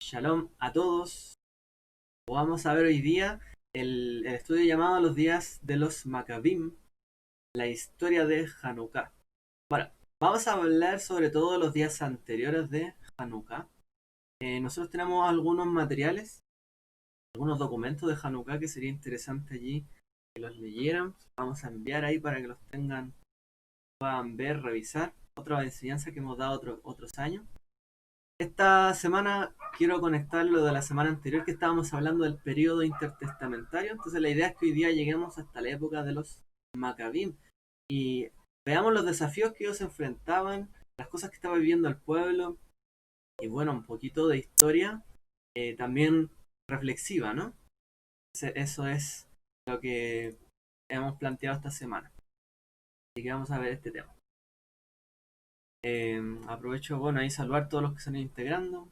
Shalom a todos. Vamos a ver hoy día el estudio llamado Los días de los Maccabim, la historia de Hanukkah. Bueno, vamos a hablar sobre todo los días anteriores de Hanukkah. Nosotros tenemos algunos materiales, algunos documentos de Hanukkah que sería interesante allí que los leyeran. Vamos a enviar ahí para que los tengan, puedan ver, revisar. Otra enseñanza que hemos dado otros años. Esta semana quiero conectar lo de la semana anterior que estábamos hablando del periodo intertestamentario. Entonces la idea es que hoy día lleguemos hasta la época de los Maccabim y veamos los desafíos que ellos enfrentaban, las cosas que estaba viviendo el pueblo y bueno, un poquito de historia también reflexiva, ¿no? Eso es lo que hemos planteado esta semana. Así que vamos a ver este tema. Aprovecho, bueno, ahí saludar a todos los que se han ido integrando.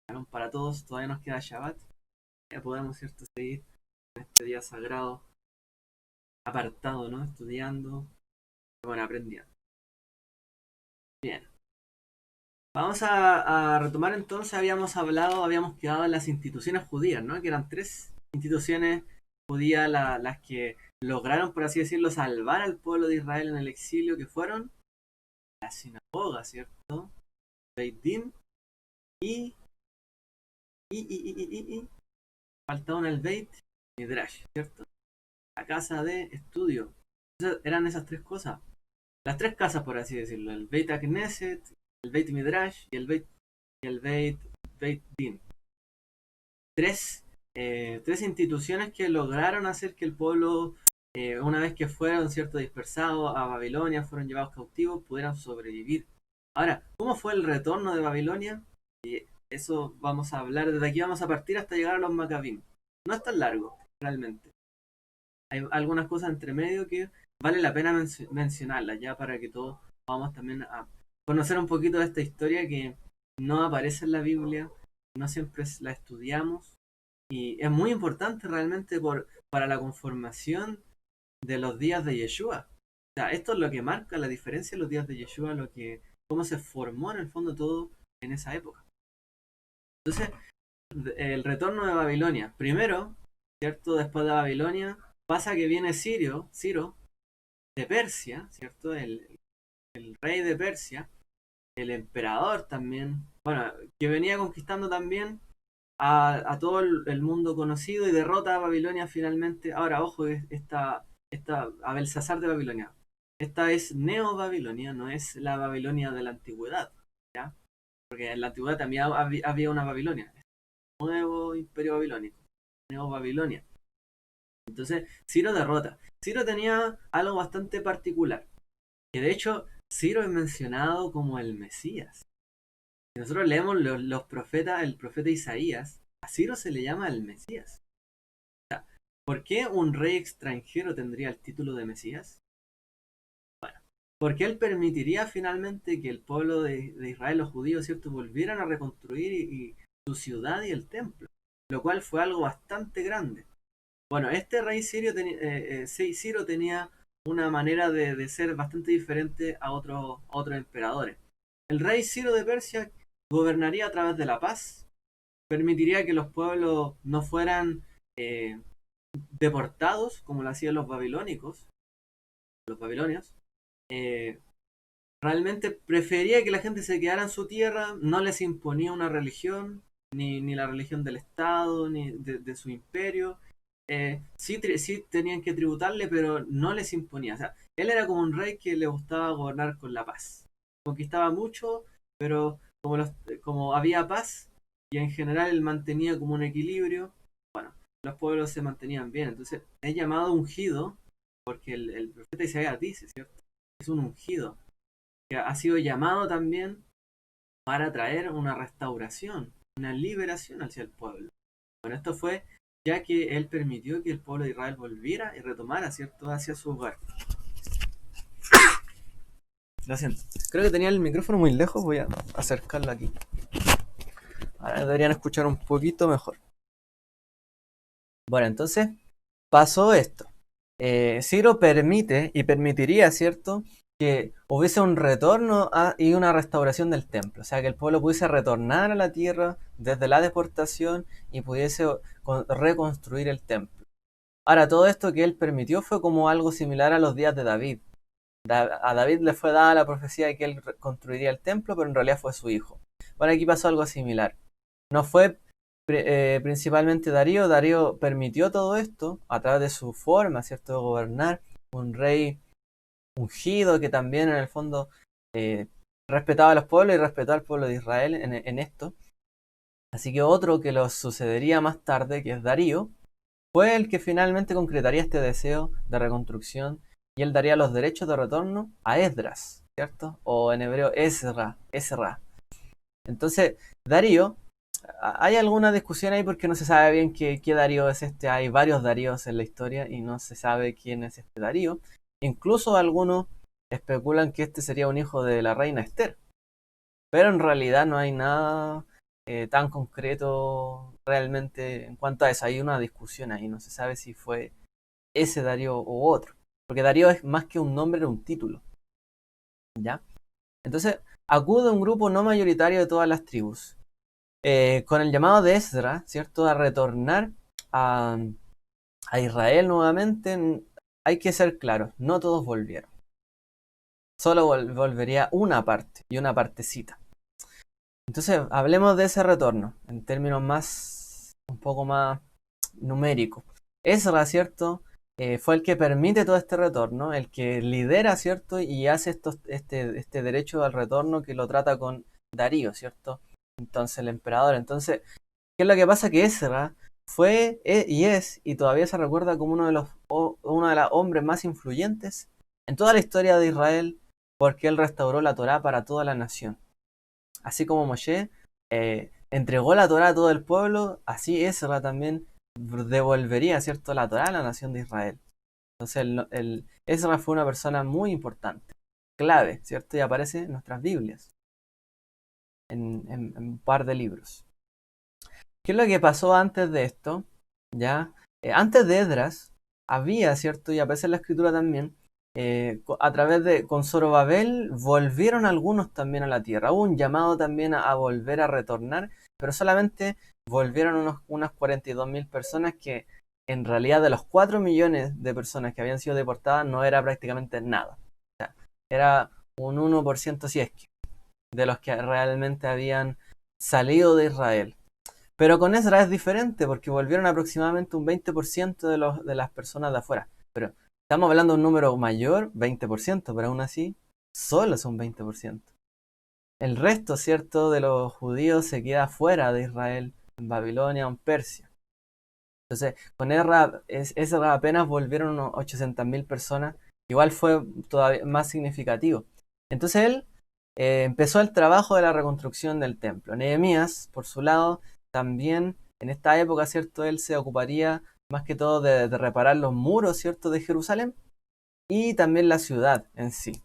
Shalom para todos, todavía nos queda Shabbat. Ya podemos, ¿cierto?, seguir en este día sagrado, apartado, ¿no? Estudiando, bueno, aprendiendo. Bien. Vamos a retomar entonces, habíamos quedado en las instituciones judías, ¿no? Que eran tres instituciones judías las que lograron, por así decirlo, salvar al pueblo de Israel en el exilio, que fueron la sinagoga, ¿cierto? Beit Din y faltaban el Beit Midrash, ¿cierto? La casa de estudio. Eran esas tres cosas. Las tres casas, por así decirlo. El Beit Knesset, el Beit Midrash y el Beit Din. Tres instituciones que lograron hacer que el pueblo, una vez que fueron, ¿cierto?, dispersados a Babilonia, fueron llevados cautivos, pudieran sobrevivir. Ahora, ¿cómo fue el retorno de Babilonia? Y eso vamos a hablar, desde aquí vamos a partir hasta llegar a los Maccabim. No es tan largo, realmente. Hay algunas cosas entre medio que vale la pena mencionarlas, ya para que todos vamos también a conocer un poquito de esta historia que no aparece en la Biblia, no siempre la estudiamos y es muy importante realmente para la conformación de los días de Yeshua. O sea, esto es lo que marca la diferencia de los días de Yeshua, cómo se formó en el fondo todo en esa época. Entonces, el retorno de Babilonia. Primero, ¿cierto? Después de Babilonia, pasa que viene Ciro de Persia, ¿cierto? El rey de Persia, el emperador también, bueno, que venía conquistando también a todo el mundo conocido y derrota a Babilonia finalmente. Ahora, ojo, esta a Belsasar de Babilonia. Esta es Neo-Babilonia, no es la Babilonia de la antigüedad, ¿ya? Porque en la antigüedad también había una Babilonia, nuevo imperio babilónico, Neo-Babilonia. Entonces, Ciro derrota. Ciro tenía algo bastante particular, que de hecho Ciro es mencionado como el Mesías. Si nosotros leemos los profetas, el profeta Isaías, a Ciro se le llama el Mesías. O sea, ¿por qué un rey extranjero tendría el título de Mesías? Bueno, porque él permitiría finalmente que el pueblo de Israel, los judíos, ¿cierto?, volvieran a reconstruir su ciudad y el templo, lo cual fue algo bastante grande. Bueno, este rey Ciro tenía una manera de ser bastante diferente a otros emperadores. El rey Ciro de Persia gobernaría a través de la paz, permitiría que los pueblos no fueran eh, deportados como lo hacían los babilonios. Eh, Realmente prefería que la gente se quedara en su tierra, no les imponía una religión, ni la religión del Estado, ni de su imperio. Sí tenían que tributarle, pero no les imponía. O sea, él era como un rey que le gustaba gobernar con la paz. Conquistaba mucho, pero como había paz y en general él mantenía como un equilibrio, bueno, los pueblos se mantenían bien. Entonces es llamado ungido porque el profeta Isaías dice, ¿cierto? Es un ungido que ha sido llamado también para traer una restauración, una liberación hacia el pueblo. Bueno, esto fue ya que él permitió que el pueblo de Israel volviera y retomara, ¿cierto?, hacia su hogar. Lo siento, creo que tenía el micrófono muy lejos, voy a acercarlo aquí. Ahora deberían escuchar un poquito mejor. Bueno, entonces pasó esto. Ciro permite y permitiría, ¿cierto?, que hubiese un retorno y una restauración del templo, o sea, que el pueblo pudiese retornar a la tierra desde la deportación y pudiese reconstruir el templo. Ahora, todo esto que él permitió fue como algo similar a los días de David. A David le fue dada la profecía de que él construiría el templo, pero en realidad fue su hijo. Bueno, aquí pasó algo similar. No fue principalmente Darío. Darío permitió todo esto a través de su forma, ¿cierto?, de gobernar. Un rey ungido que también en el fondo eh, respetaba a los pueblos y respetó al pueblo de Israel en esto. Así que otro que lo sucedería más tarde, que es Darío, fue el que finalmente concretaría este deseo de reconstrucción y él daría los derechos de retorno a Esdras, ¿cierto? O en hebreo Ezra. Entonces, Darío, hay alguna discusión ahí porque no se sabe bien qué Darío es este. Hay varios Daríos en la historia y no se sabe quién es este Darío. Incluso algunos especulan que este sería un hijo de la reina Esther. Pero en realidad no hay nada tan concreto realmente en cuanto a eso. Hay una discusión ahí, no se sabe si fue ese Darío u otro. Porque Darío es más que un nombre, era un título. ¿Ya? Entonces, acude un grupo no mayoritario de todas las tribus, con el llamado de Esdra, ¿cierto?, a retornar a, a Israel nuevamente. Hay que ser claros, no todos volvieron. Solo volvería una parte y una partecita. Entonces, hablemos de ese retorno en términos un poco más numéricos. Ezra, ¿cierto? Fue el que permite todo este retorno, el que lidera, ¿cierto? Y hace este derecho al retorno que lo trata con Darío, ¿cierto? Entonces, el emperador. Entonces, ¿qué es lo que pasa? Que Ezra fue y es, y todavía se recuerda como uno de los hombres más influyentes en toda la historia de Israel, porque él restauró la Torá para toda la nación. Así como Moshe entregó la Torá a todo el pueblo, así Ezra también devolvería, ¿cierto?, la Torá a la nación de Israel. Entonces Ezra fue una persona muy importante, clave, ¿cierto? Y aparece en nuestras Biblias, en un par de libros. ¿Qué es lo que pasó antes de esto? ¿Ya? Antes de Esdras había, ¿cierto? Y aparece en la escritura también, a través con Zorobabel volvieron algunos también a la tierra. Hubo un llamado también a volver a retornar, pero solamente volvieron unas 42.000 personas, que en realidad de los 4 millones de personas que habían sido deportadas no era prácticamente nada. O sea, era un 1% si es que, de los que realmente habían salido de Israel. Pero con Ezra es diferente porque volvieron aproximadamente un 20% de las personas de afuera. Pero estamos hablando de un número mayor, 20%, pero aún así solo es un 20%. El resto, ¿cierto?, de los judíos se queda fuera de Israel, en Babilonia o en Persia. Entonces, con Ezra apenas volvieron unos 800.000 personas. Igual fue todavía más significativo. Entonces él empezó el trabajo de la reconstrucción del templo. Nehemías, por su lado, también en esta época, ¿cierto?, él se ocuparía más que todo de reparar los muros, ¿cierto?, de Jerusalén y también la ciudad en sí.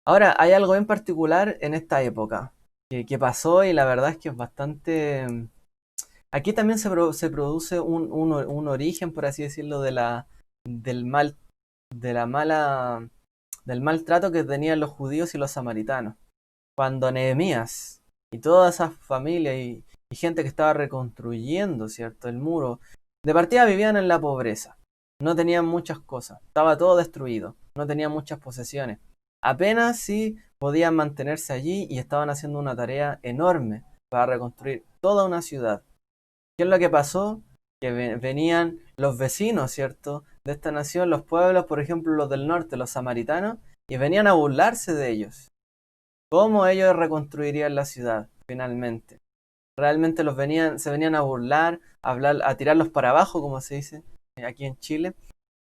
Ahora, hay algo en particular en esta época que pasó y la verdad es que es bastante... Aquí también se produce un origen, por así decirlo, del mal, de la mala, del maltrato que tenían los judíos y los samaritanos. Cuando Nehemías y toda esa familia y gente que estaba reconstruyendo, ¿cierto?, el muro, de partida vivían en la pobreza. No tenían muchas cosas, estaba todo destruido, no tenían muchas posesiones. Apenas sí podían mantenerse allí y estaban haciendo una tarea enorme para reconstruir toda una ciudad. ¿Qué es lo que pasó? Que venían los vecinos, ¿cierto?, de esta nación, los pueblos, por ejemplo, los del norte, los samaritanos, y venían a burlarse de ellos. ¿Cómo ellos reconstruirían la ciudad finalmente? Realmente se venían a burlar, a tirarlos para abajo, como se dice aquí en Chile.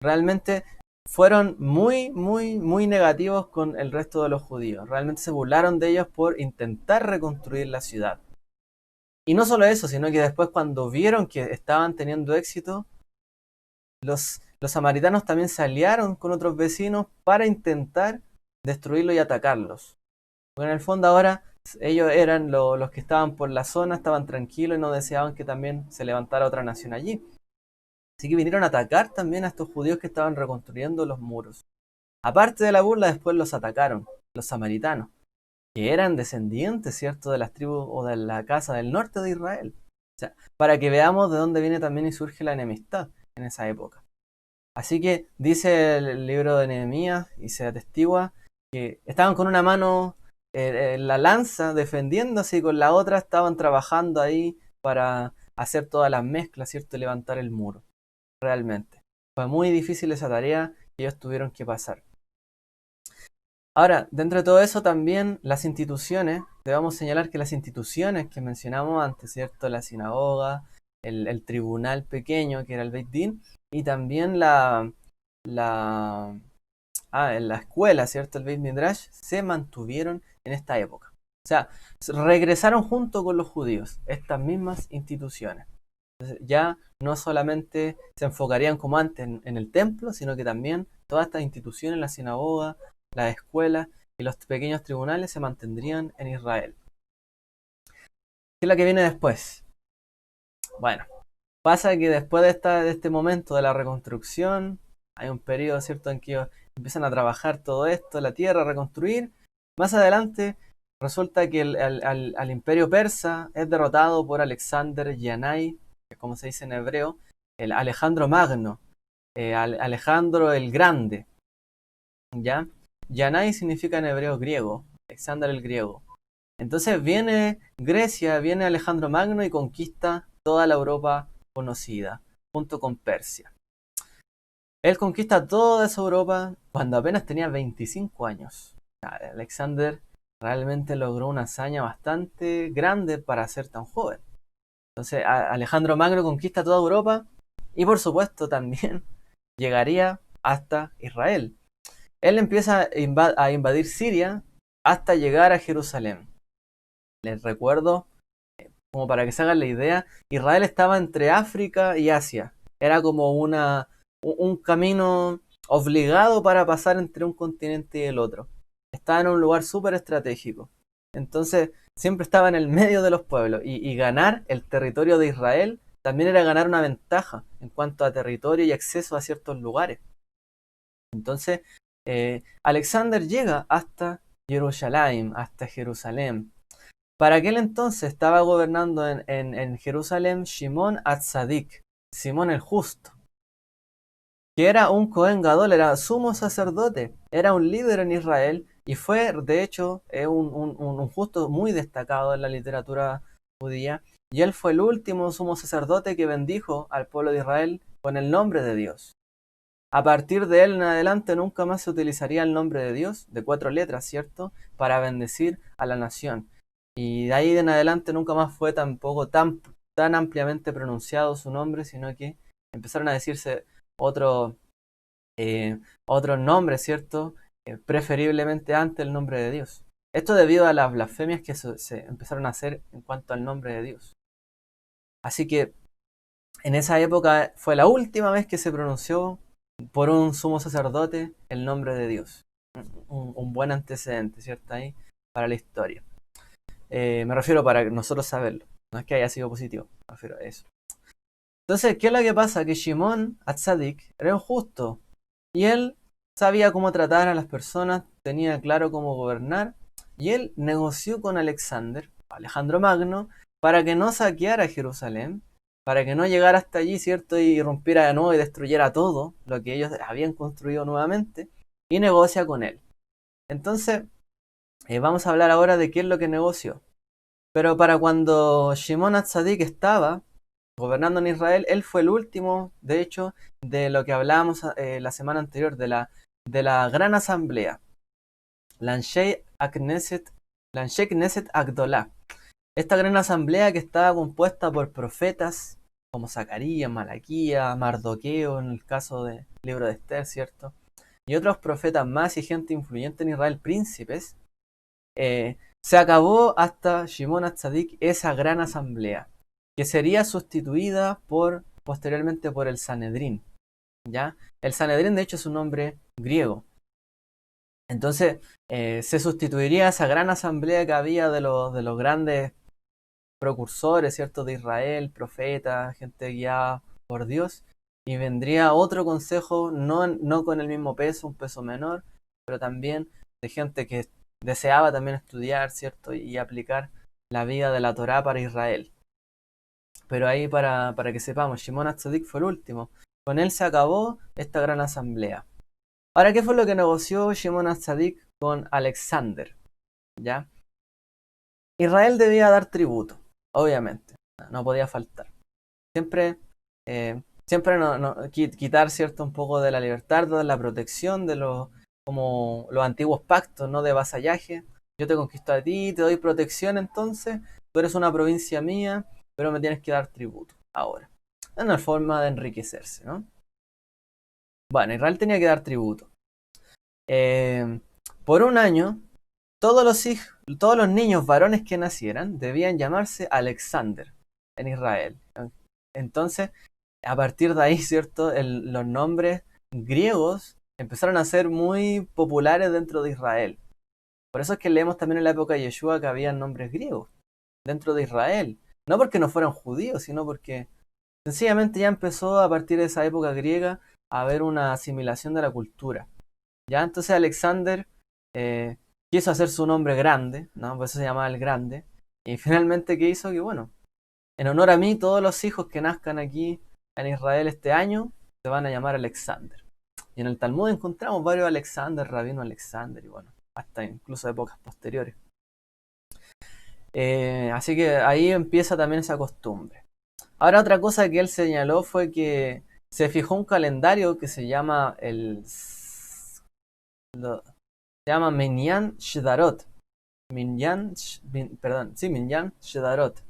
Realmente fueron muy, muy, muy negativos con el resto de los judíos. Realmente se burlaron de ellos por intentar reconstruir la ciudad. Y no solo eso, sino que después, cuando vieron que estaban teniendo éxito, los samaritanos también se aliaron con otros vecinos para intentar destruirlos y atacarlos. Porque en el fondo ahora ellos eran los que estaban por la zona, estaban tranquilos y no deseaban que también se levantara otra nación allí. Así que vinieron a atacar también a estos judíos que estaban reconstruyendo los muros. Aparte de la burla, después los atacaron, los samaritanos, que eran descendientes, ¿cierto?, de las tribus o de la casa del norte de Israel. O sea, para que veamos de dónde viene también y surge la enemistad en esa época. Así que dice el libro de Nehemías y se atestigua que estaban con una mano la lanza defendiéndose y con la otra estaban trabajando ahí para hacer todas las mezclas, ¿cierto? Y levantar el muro, realmente. Fue muy difícil esa tarea que ellos tuvieron que pasar. Ahora, dentro de todo eso también las instituciones, debemos señalar que las instituciones que mencionamos antes, ¿cierto? La sinagoga, el tribunal pequeño que era el Beit Din, y también la, en la escuela, ¿cierto? El Beit Midrash, se mantuvieron en esta época. O sea, regresaron junto con los judíos, estas mismas instituciones. Entonces, ya no solamente se enfocarían como antes en el templo, sino que también todas estas instituciones, la sinagoga, las escuelas y los pequeños tribunales se mantendrían en Israel. ¿Qué es lo que viene después? Bueno, pasa que después de este momento de la reconstrucción, hay un periodo, ¿cierto?, en que ellos empiezan a trabajar todo esto, la tierra, a reconstruir. Más adelante resulta que al imperio persa es derrotado por Alexander Yanai, que es como se dice en hebreo, el Alejandro Magno, Alejandro el Grande, ¿ya? Yanai significa en hebreo griego, Alexander el griego. Entonces viene Grecia, viene Alejandro Magno y conquista toda la Europa conocida, junto con Persia. Él conquista toda esa Europa cuando apenas tenía 25 años. Alexander realmente logró una hazaña bastante grande para ser tan joven. Entonces Alejandro Magno conquista toda Europa y por supuesto también llegaría hasta Israel. Él empieza a invadir Siria hasta llegar a Jerusalén. Les recuerdo, como para que se hagan la idea, Israel estaba entre África y Asia. Era como un camino obligado para pasar entre un continente y el otro. Estaba en un lugar súper estratégico. Entonces, siempre estaba en el medio de los pueblos. Y ganar el territorio de Israel también era ganar una ventaja en cuanto a territorio y acceso a ciertos lugares. Entonces, Alexander llega hasta Jerusalén, hasta Jerusalén. Para aquel entonces estaba gobernando en Jerusalén Shimon Atzadik, Simón el Justo, que era un Cohen Gadol, era sumo sacerdote, era un líder en Israel y fue, de hecho, un justo muy destacado en la literatura judía. Y él fue el último sumo sacerdote que bendijo al pueblo de Israel con el nombre de Dios. A partir de él en adelante nunca más se utilizaría el nombre de Dios, de 4 letras, ¿cierto?, para bendecir a la nación. Y de ahí en adelante nunca más fue tampoco tan ampliamente pronunciado su nombre, sino que empezaron a decirse otros nombres, ¿cierto? Preferiblemente antes el nombre de Dios. Esto debido a las blasfemias que se empezaron a hacer en cuanto al nombre de Dios. Así que en esa época fue la última vez que se pronunció por un sumo sacerdote el nombre de Dios. Un buen antecedente, ¿cierto? Ahí para la historia. Me refiero para nosotros saberlo. No es que haya sido positivo, me refiero a eso. Entonces, ¿qué es lo que pasa? Que Shimon Atzadik era un justo. Y él sabía cómo tratar a las personas, tenía claro cómo gobernar. Y él negoció con Alejandro Magno, para que no saqueara Jerusalén, para que no llegara hasta allí, ¿cierto? Y rompiera de nuevo y destruyera todo lo que ellos habían construido nuevamente. Y negocia con él. Entonces, vamos a hablar ahora de qué es lo que negoció. Pero para cuando Shimon Atzadik estaba gobernando en Israel, él fue el último, de hecho, de lo que hablábamos la semana anterior, de la gran asamblea, Lanshei Knesset Agdolá. Esta gran asamblea que estaba compuesta por profetas como Zacarías, Malaquías, Mardoqueo, en el caso del libro de Esther, ¿cierto? Y otros profetas más y gente influyente en Israel, príncipes. Se acabó hasta Shimon Atzadik esa gran asamblea, que sería sustituida posteriormente por el Sanedrín. ¿Ya? El Sanedrín de hecho es un nombre griego. Entonces se sustituiría esa gran asamblea que había de los grandes precursores, ¿cierto?, de Israel, profetas, gente guiada por Dios, y vendría otro consejo, no con el mismo peso, un peso menor, pero también de gente que deseaba también estudiar, ¿cierto? Y aplicar la vida de la Torá para Israel. Pero ahí para que sepamos, Shimon HaTzadik fue el último. Con él se acabó esta gran asamblea. Ahora, ¿qué fue lo que negoció Shimon HaTzadik con Alexander? ¿Ya? Israel debía dar tributo, obviamente, no podía faltar. Siempre, siempre quitar, ¿cierto? Un poco de la libertad, de la protección, de como los antiguos pactos, ¿no? De vasallaje. Yo te conquisto a ti, te doy protección, entonces tú eres una provincia mía, pero me tienes que dar tributo ahora. Es una forma de enriquecerse, ¿no? Bueno, Israel tenía que dar tributo. Por un año, todos los niños varones que nacieran debían llamarse Alexander en Israel. Entonces, a partir de ahí, ¿cierto? Los nombres griegos empezaron a ser muy populares dentro de Israel. Por eso es que leemos también en la época de Yeshua que había nombres griegos dentro de Israel. No porque no fueran judíos, sino porque sencillamente ya empezó a partir de esa época griega a haber una asimilación de la cultura. Ya entonces Alexander quiso hacer su nombre grande, ¿no? Por eso se llamaba el Grande. Y finalmente, ¿qué hizo? Que bueno, en honor a mí, todos los hijos que nazcan aquí en Israel este año se van a llamar Alexander. Y en el Talmud encontramos varios Alexander, Rabino Alexander, y bueno, hasta incluso épocas posteriores. Así que ahí empieza también esa costumbre. Ahora otra cosa que él señaló fue que se fijó un calendario que se llama se llama Minyan Shedarot. Minyan Shedarot.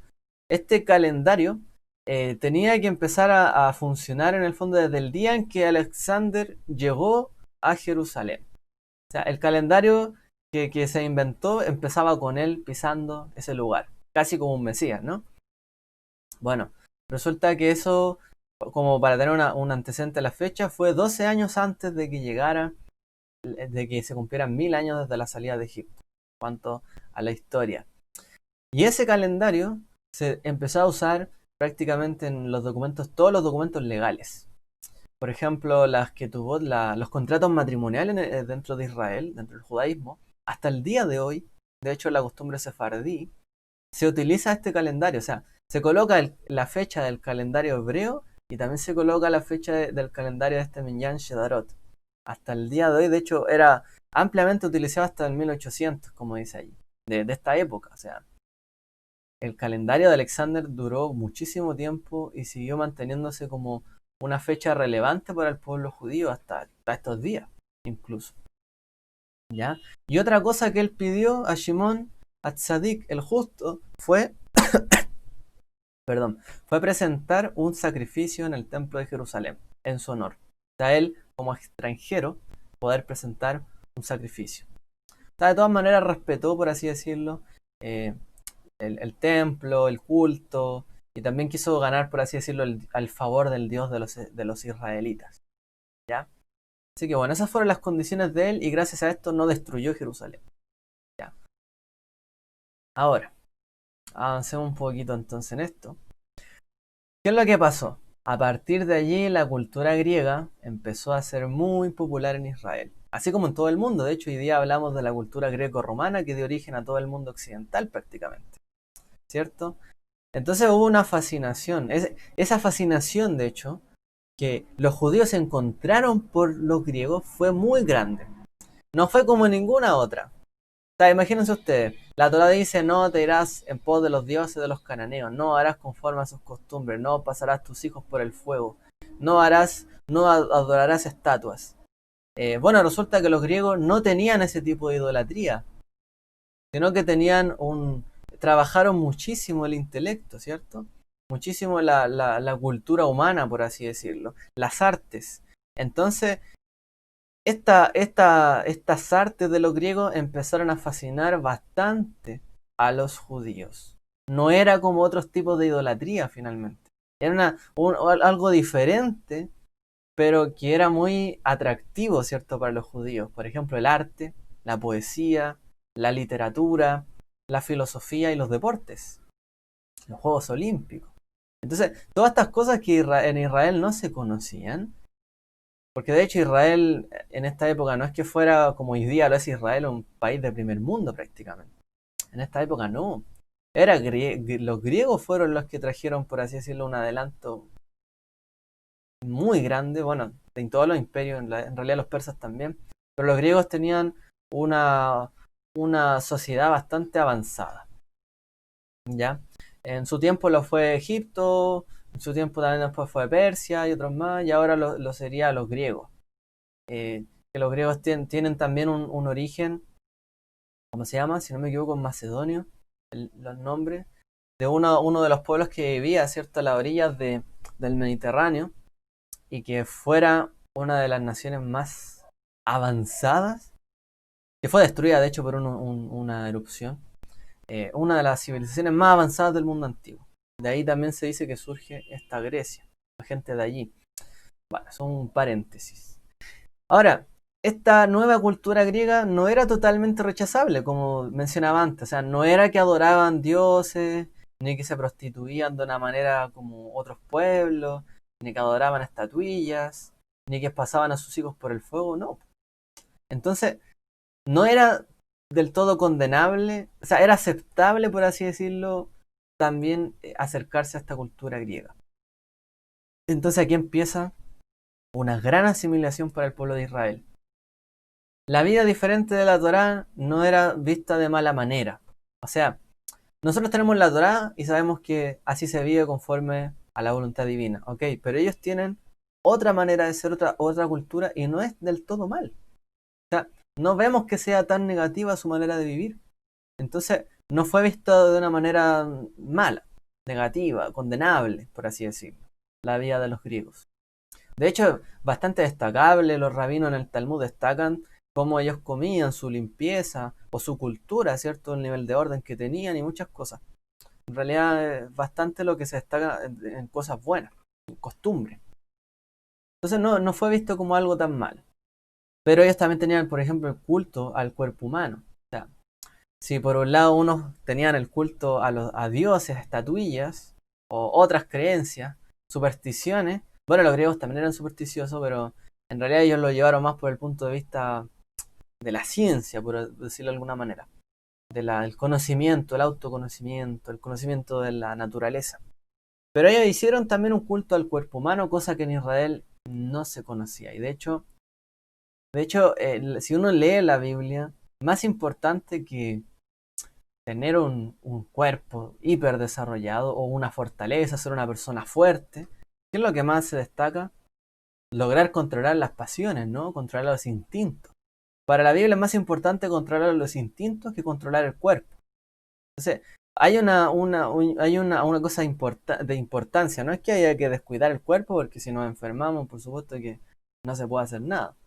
Este calendario tenía que empezar a funcionar en el fondo desde el día en que Alexander llegó a Jerusalén. O sea, el calendario que se inventó empezaba con él pisando ese lugar, casi como un mesías, ¿no? Bueno, resulta que eso, como para tener un antecedente a la fecha, fue 12 años antes de que llegara, de que se cumplieran 1000 años desde la salida de Egipto, en cuanto a la historia. Y ese calendario se empezó a usar prácticamente en los documentos, todos los documentos legales. Por ejemplo, los contratos matrimoniales dentro de Israel, dentro del judaísmo, hasta el día de hoy, de hecho la costumbre sefardí, se utiliza este calendario. O sea, se coloca la fecha del calendario hebreo y también se coloca la fecha del calendario de este Minyan Shedarot. Hasta el día de hoy, de hecho, era ampliamente utilizado hasta el 1800, como dice allí, de esta época. O sea, el calendario de Alexander duró muchísimo tiempo y siguió manteniéndose como una fecha relevante para el pueblo judío hasta estos días, incluso. ¿Ya? Y otra cosa que él pidió a Shimon HaTzadik, el justo, fue presentar un sacrificio en el templo de Jerusalén, en su honor. O sea, él, como extranjero, poder presentar un sacrificio. O sea, de todas maneras respetó, por así decirlo, el templo, el culto, y también quiso ganar, por así decirlo, al favor del Dios de los israelitas. ¿Ya? Así que bueno, esas fueron las condiciones de él, y gracias a esto no destruyó Jerusalén. ¿Ya? Ahora, avancemos un poquito entonces en esto. ¿Qué es lo que pasó? A partir de allí la cultura griega empezó a ser muy popular en Israel, así como en todo el mundo. De hecho, hoy día hablamos de la cultura greco-romana que dio origen a todo el mundo occidental prácticamente, ¿cierto? Entonces hubo una fascinación, esa fascinación de hecho que los judíos encontraron por los griegos fue muy grande, no fue como ninguna otra. O sea, imagínense ustedes, la Torá dice: no te irás en pos de los dioses de los cananeos, no harás conforme a sus costumbres, no pasarás tus hijos por el fuego, no adorarás estatuas. Bueno, resulta que los griegos no tenían ese tipo de idolatría, sino que trabajaron muchísimo el intelecto, ¿cierto? Muchísimo la cultura humana, por así decirlo, las artes. Entonces, estas artes de los griegos empezaron a fascinar bastante a los judíos. No era como otros tipos de idolatría finalmente. Era algo diferente, pero que era muy atractivo, ¿cierto?, para los judíos. Por ejemplo, el arte, la poesía, la literatura, la filosofía y los deportes, los Juegos Olímpicos. Entonces, todas estas cosas que en Israel no se conocían, Porque de hecho Israel en esta época no es que fuera como hoy día lo es Israel, un país de primer mundo prácticamente. En esta época no. Los griegos fueron los que trajeron, por así decirlo, un adelanto muy grande, bueno, en todos los imperios, en realidad los persas también, pero los griegos tenían una, una sociedad bastante avanzada, ¿ya? En su tiempo lo fue Egipto, en su tiempo también después fue Persia y otros más, y ahora lo sería los griegos. Que los griegos tienen también un origen, ¿cómo se llama? Si no me equivoco, en macedonio, los nombres, de uno de los pueblos que vivía, ¿cierto?, a las orillas del Mediterráneo, y que fuera una de las naciones más avanzadas, que fue destruida de hecho por una erupción, una de las civilizaciones más avanzadas del mundo antiguo. De ahí también se dice que surge esta Grecia, la gente de allí. Bueno, son un paréntesis. Ahora, esta nueva cultura griega no era totalmente rechazable, como mencionaba antes, o sea, no era que adoraban dioses, ni que se prostituían de una manera como otros pueblos, ni que adoraban estatuillas, ni que pasaban a sus hijos por el fuego, no. Entonces, no era del todo condenable, o sea, era aceptable, por así decirlo, también acercarse a esta cultura griega. Entonces aquí empieza una gran asimilación para el pueblo de Israel. La vida diferente de la Torá no era vista de mala manera. O sea, nosotros tenemos la Torá y sabemos que así se vive conforme a la voluntad divina, ¿ok? Pero ellos tienen otra manera de ser, otra cultura y no es del todo mal. O sea, no vemos que sea tan negativa su manera de vivir. Entonces, no fue visto de una manera mala, negativa, condenable, por así decirlo, la vida de los griegos. De hecho, bastante destacable, los rabinos en el Talmud destacan cómo ellos comían, su limpieza o su cultura, ¿cierto? El nivel de orden que tenían y muchas cosas. En realidad es bastante lo que se destaca en cosas buenas, en costumbres. Entonces no fue visto como algo tan mal. Pero ellos también tenían, por ejemplo, el culto al cuerpo humano. O sea, si por un lado unos tenían el culto a dioses, estatuillas o otras creencias, supersticiones, bueno, los griegos también eran supersticiosos, pero en realidad ellos lo llevaron más por el punto de vista de la ciencia, por decirlo de alguna manera, del conocimiento, el autoconocimiento, el conocimiento de la naturaleza. Pero ellos hicieron también un culto al cuerpo humano, cosa que en Israel no se conocía. Y si uno lee la Biblia, más importante que tener un cuerpo hiper desarrollado o una fortaleza, ser una persona fuerte, ¿qué es lo que más se destaca? Lograr controlar las pasiones, ¿no? Controlar los instintos. Para la Biblia es más importante controlar los instintos que controlar el cuerpo. Entonces, hay una cosa de importancia. No es que haya que descuidar el cuerpo, porque si nos enfermamos, por supuesto que no se puede hacer nada.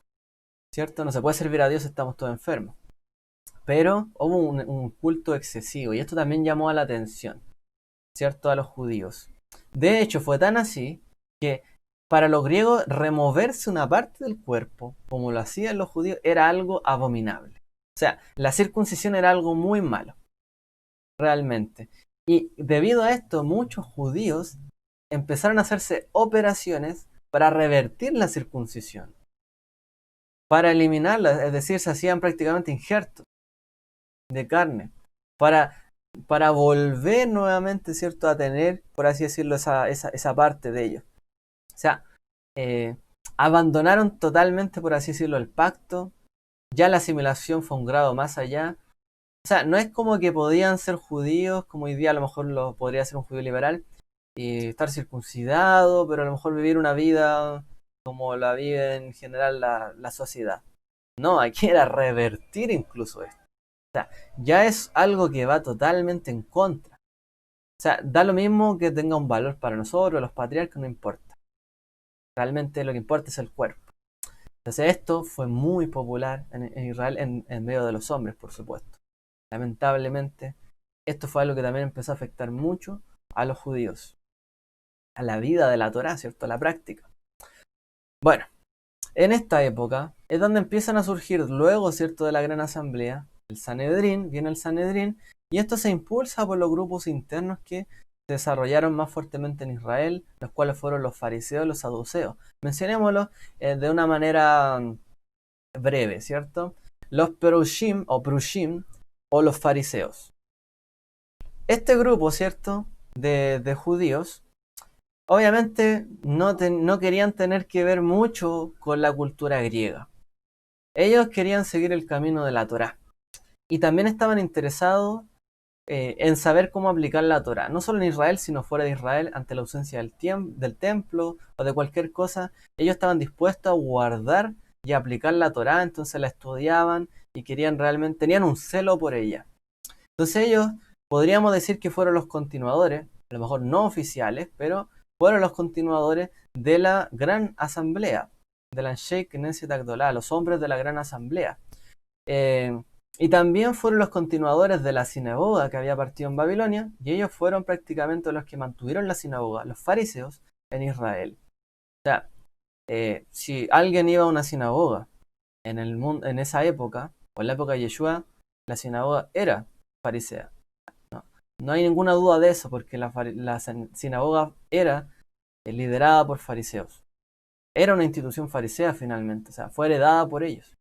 ¿Cierto? No se puede servir a Dios si estamos todos enfermos. Pero hubo un culto excesivo y esto también llamó a la atención, ¿cierto? A los judíos. De hecho, fue tan así que para los griegos removerse una parte del cuerpo, como lo hacían los judíos, era algo abominable. O sea, la circuncisión era algo muy malo, realmente. Y debido a esto, muchos judíos empezaron a hacerse operaciones para revertir la circuncisión, para eliminarla, es decir, se hacían prácticamente injertos de carne, para volver nuevamente, ¿cierto?, a tener, por así decirlo, esa parte de ellos. O sea, abandonaron totalmente, por así decirlo, el pacto. Ya la asimilación fue un grado más allá. O sea, no es como que podían ser judíos, como hoy día a lo mejor lo podría ser un judío liberal, y estar circuncidado, pero a lo mejor vivir una vida como la vive en general la sociedad. No, aquí era revertir incluso esto. O sea, ya es algo que va totalmente en contra. O sea, da lo mismo que tenga un valor para nosotros, los patriarcas, no importa. Realmente lo que importa es el cuerpo. Entonces esto fue muy popular en Israel en medio de los hombres, por supuesto. Lamentablemente, esto fue algo que también empezó a afectar mucho a los judíos, a la vida de la Torá, ¿cierto? A la práctica. Bueno, en esta época es donde empiezan a surgir luego, ¿cierto?, de la gran asamblea, el Sanedrín, viene el Sanedrín, y esto se impulsa por los grupos internos que se desarrollaron más fuertemente en Israel, los cuales fueron los fariseos y los saduceos. Mencionémoslos de una manera breve, ¿cierto? Los perushim o los fariseos. Este grupo, ¿cierto? De judíos, obviamente no querían tener que ver mucho con la cultura griega. Ellos querían seguir el camino de la Torá. Y también estaban interesados en saber cómo aplicar la Torá, no solo en Israel, sino fuera de Israel, ante la ausencia del templo o de cualquier cosa. Ellos estaban dispuestos a guardar y aplicar la Torá, entonces la estudiaban y querían realmente, tenían un celo por ella. Entonces ellos podríamos decir que fueron los continuadores, a lo mejor no oficiales, pero fueron los continuadores de la gran asamblea, de la Anshe Knesset Agdolá, los hombres de la gran asamblea. Y también fueron los continuadores de la sinagoga que había partido en Babilonia, y ellos fueron prácticamente los que mantuvieron la sinagoga, los fariseos, en Israel. O sea, si alguien iba a una sinagoga en esa época, o en la época de Yeshua, la sinagoga era farisea. No hay ninguna duda de eso, porque la sinagoga era liderada por fariseos. Era una institución farisea finalmente, o sea, fue heredada por ellos.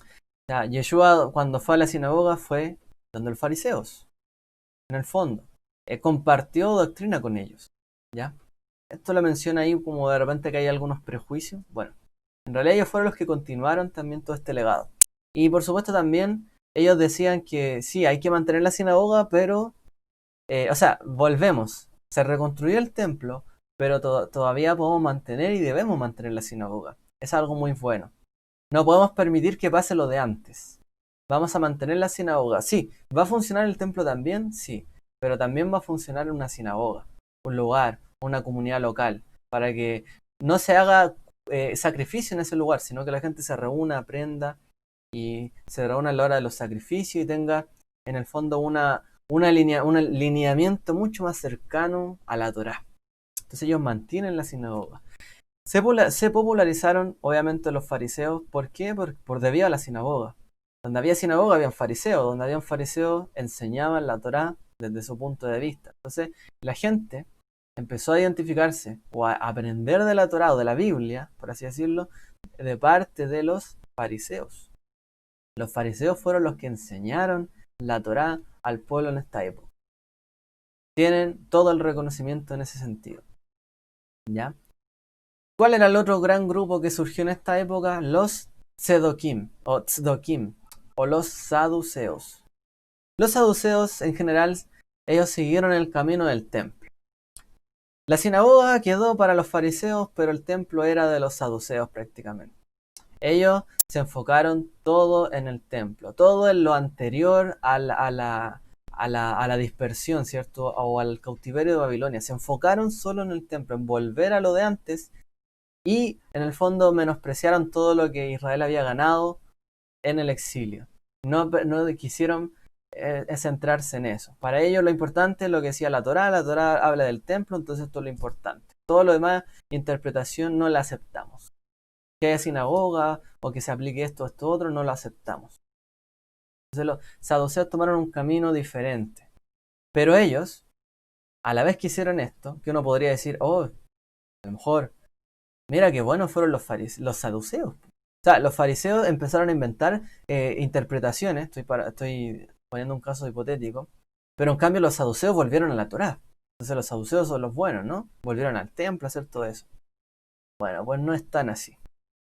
O sea, Yeshua cuando fue a la sinagoga fue donde los fariseos, en el fondo. Compartió doctrina con ellos. ¿Ya? Esto lo menciona ahí como de repente que hay algunos prejuicios. Bueno, en realidad ellos fueron los que continuaron también todo este legado. Y por supuesto también ellos decían que sí, hay que mantener la sinagoga, pero, o sea, volvemos. Se reconstruyó el templo, pero todavía podemos mantener y debemos mantener la sinagoga. Es algo muy bueno. No podemos permitir que pase lo de antes. Vamos a mantener la sinagoga. Sí, ¿va a funcionar el templo también? Sí, pero también va a funcionar una sinagoga, un lugar, una comunidad local, para que no se haga sacrificio en ese lugar, sino que la gente se reúna, aprenda y se reúna a la hora de los sacrificios y tenga en el fondo un alineamiento mucho más cercano a la Torá. Entonces ellos mantienen la sinagoga. Se popularizaron obviamente los fariseos. ¿Por qué? Por debido a la sinagoga. Donde había sinagoga habían fariseos. Donde habían fariseos enseñaban la Torá desde su punto de vista. Entonces la gente empezó a identificarse o a aprender de la Torá o de la Biblia, por así decirlo, de parte de los fariseos. Los fariseos fueron los que enseñaron la Torá al pueblo en esta época. Tienen todo el reconocimiento en ese sentido. ¿Ya? ¿Cuál era el otro gran grupo que surgió en esta época? Los Tzedokim o los saduceos. Los saduceos en general, ellos siguieron el camino del templo. La sinagoga quedó para los fariseos, pero el templo era de los saduceos prácticamente. Ellos se enfocaron todo en el templo, todo en lo anterior a la dispersión, ¿cierto? O al cautiverio de Babilonia. Se enfocaron solo en el templo, en volver a lo de antes. Y en el fondo menospreciaron todo lo que Israel había ganado en el exilio. No quisieron centrarse en eso. Para ellos lo importante es lo que decía la Torá habla del templo, entonces esto es lo importante. Todo lo demás, interpretación, no la aceptamos. Que haya sinagoga o que se aplique esto otro, no lo aceptamos. Entonces los saduceos tomaron un camino diferente. Pero ellos, a la vez que hicieron esto, que uno podría decir, oh, a lo mejor mira qué buenos fueron los saduceos. O sea, los fariseos empezaron a inventar interpretaciones, estoy poniendo un caso hipotético, pero en cambio los saduceos volvieron a la Torá. Entonces los saduceos son los buenos, ¿no? Volvieron al templo a hacer todo eso. Bueno, pues no es tan así.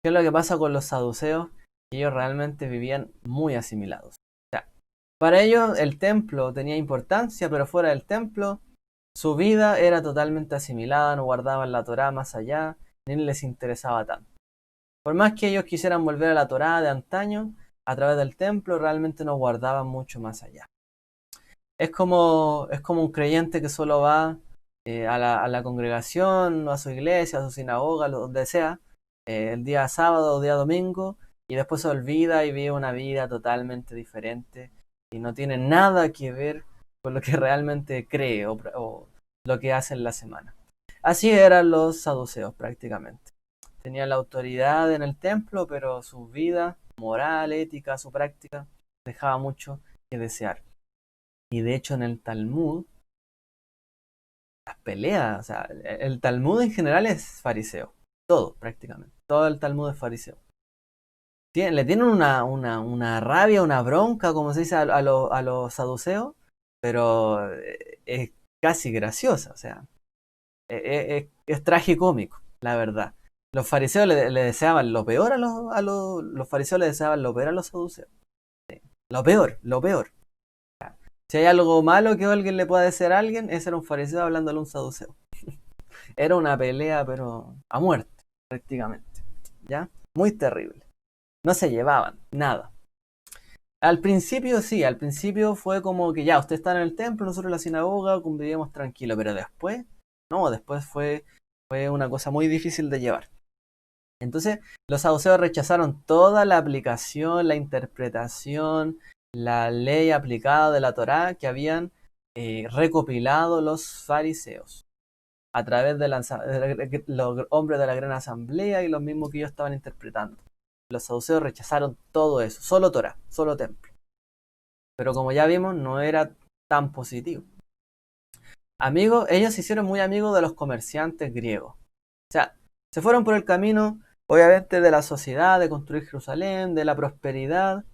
¿Qué es lo que pasa con los saduceos? Ellos realmente vivían muy asimilados. O sea, para ellos el templo tenía importancia, pero fuera del templo su vida era totalmente asimilada, no guardaban la Torá más allá, ni les interesaba tanto. Por más que ellos quisieran volver a la Torá de antaño, a través del templo realmente no guardaban mucho más allá. Es como un creyente que solo va a la congregación, a su iglesia, a su sinagoga, donde sea, el día sábado o día domingo, y después se olvida y vive una vida totalmente diferente y no tiene nada que ver con lo que realmente cree o lo que hace en la semana. Así eran los saduceos prácticamente. Tenían la autoridad en el templo, pero su vida moral, ética, su práctica dejaba mucho que desear. Y de hecho en el Talmud las peleas, o sea, el Talmud en general es fariseo, todo prácticamente, todo el Talmud es fariseo. Le tienen una rabia, una bronca, como se dice a los saduceos, pero es casi graciosa, o sea, es tragicómico, la verdad. Los fariseos le deseaban lo peor los fariseos le deseaban lo peor a los saduceos. Sí. Lo peor, lo peor. Si hay algo malo que alguien le pueda desear a alguien, ese era un fariseo hablándole a un saduceo. Era una pelea, pero a muerte, prácticamente. ¿Ya? Muy terrible. No se llevaban, nada. Al principio sí, al principio fue como que ya, usted está en el templo, nosotros en la sinagoga, convivíamos tranquilo, pero después, no, después fue una cosa muy difícil de llevar. Entonces, los saduceos rechazaron toda la aplicación, la interpretación, la ley aplicada de la Torá que habían recopilado los fariseos a través de los hombres de la gran asamblea y los mismos que ellos estaban interpretando. Los saduceos rechazaron todo eso, solo Torá, solo templo. Pero como ya vimos, no era tan positivo. Amigos, ellos se hicieron muy amigos de los comerciantes griegos. O sea, se fueron por el camino, obviamente, de la sociedad, de construir Jerusalén, de la prosperidad,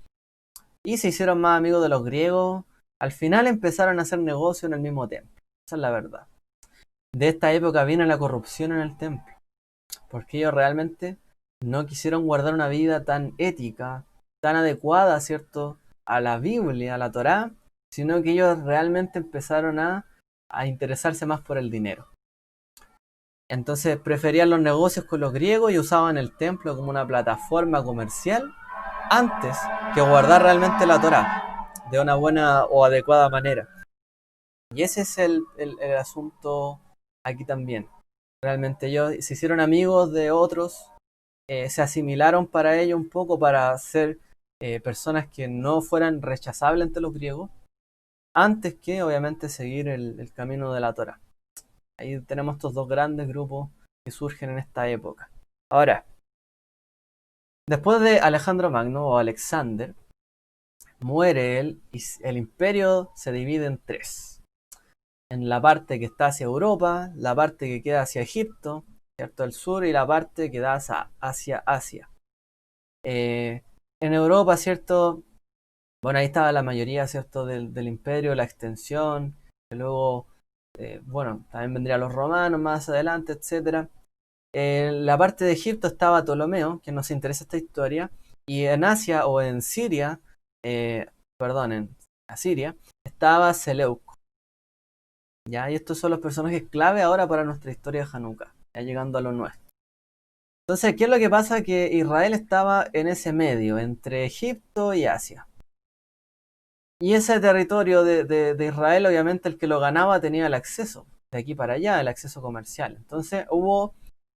y se hicieron más amigos de los griegos. Al final empezaron a hacer negocio en el mismo templo. Esa es la verdad. De esta época viene la corrupción en el templo, porque ellos realmente no quisieron guardar una vida tan ética, tan adecuada, ¿cierto?, a la Biblia, a la Torá, sino que ellos realmente empezaron a interesarse más por el dinero. Entonces preferían los negocios con los griegos y usaban el templo como una plataforma comercial antes que guardar realmente la Torá de una buena o adecuada manera. Y ese es el asunto aquí también. Realmente ellos se hicieron amigos de otros, se asimilaron para ello un poco para ser personas que no fueran rechazables ante los griegos, antes que obviamente seguir el camino de la Torá. Ahí tenemos estos dos grandes grupos que surgen en esta época. Ahora, después de Alejandro Magno o Alexander, muere él y el imperio se divide en tres. En la parte que está hacia Europa, la parte que queda hacia Egipto, ¿cierto?, al sur, y la parte que da hacia Asia. En Europa, ¿cierto? Bueno, ahí estaba la mayoría, ¿cierto?, del imperio, la extensión, que luego, bueno, también vendrían los romanos más adelante, etc. En la parte de Egipto estaba Ptolomeo, que nos interesa esta historia, y en Asia o en Siria, perdón, en Asiria, estaba Seleuco. ¿Ya? Y estos son los personajes clave ahora para nuestra historia de Hanukkah, ya llegando a lo nuestro. Entonces, ¿qué es lo que pasa? Que Israel estaba en ese medio, entre Egipto y Asia. Y ese territorio de Israel, obviamente, el que lo ganaba tenía el acceso, de aquí para allá, el acceso comercial. Entonces hubo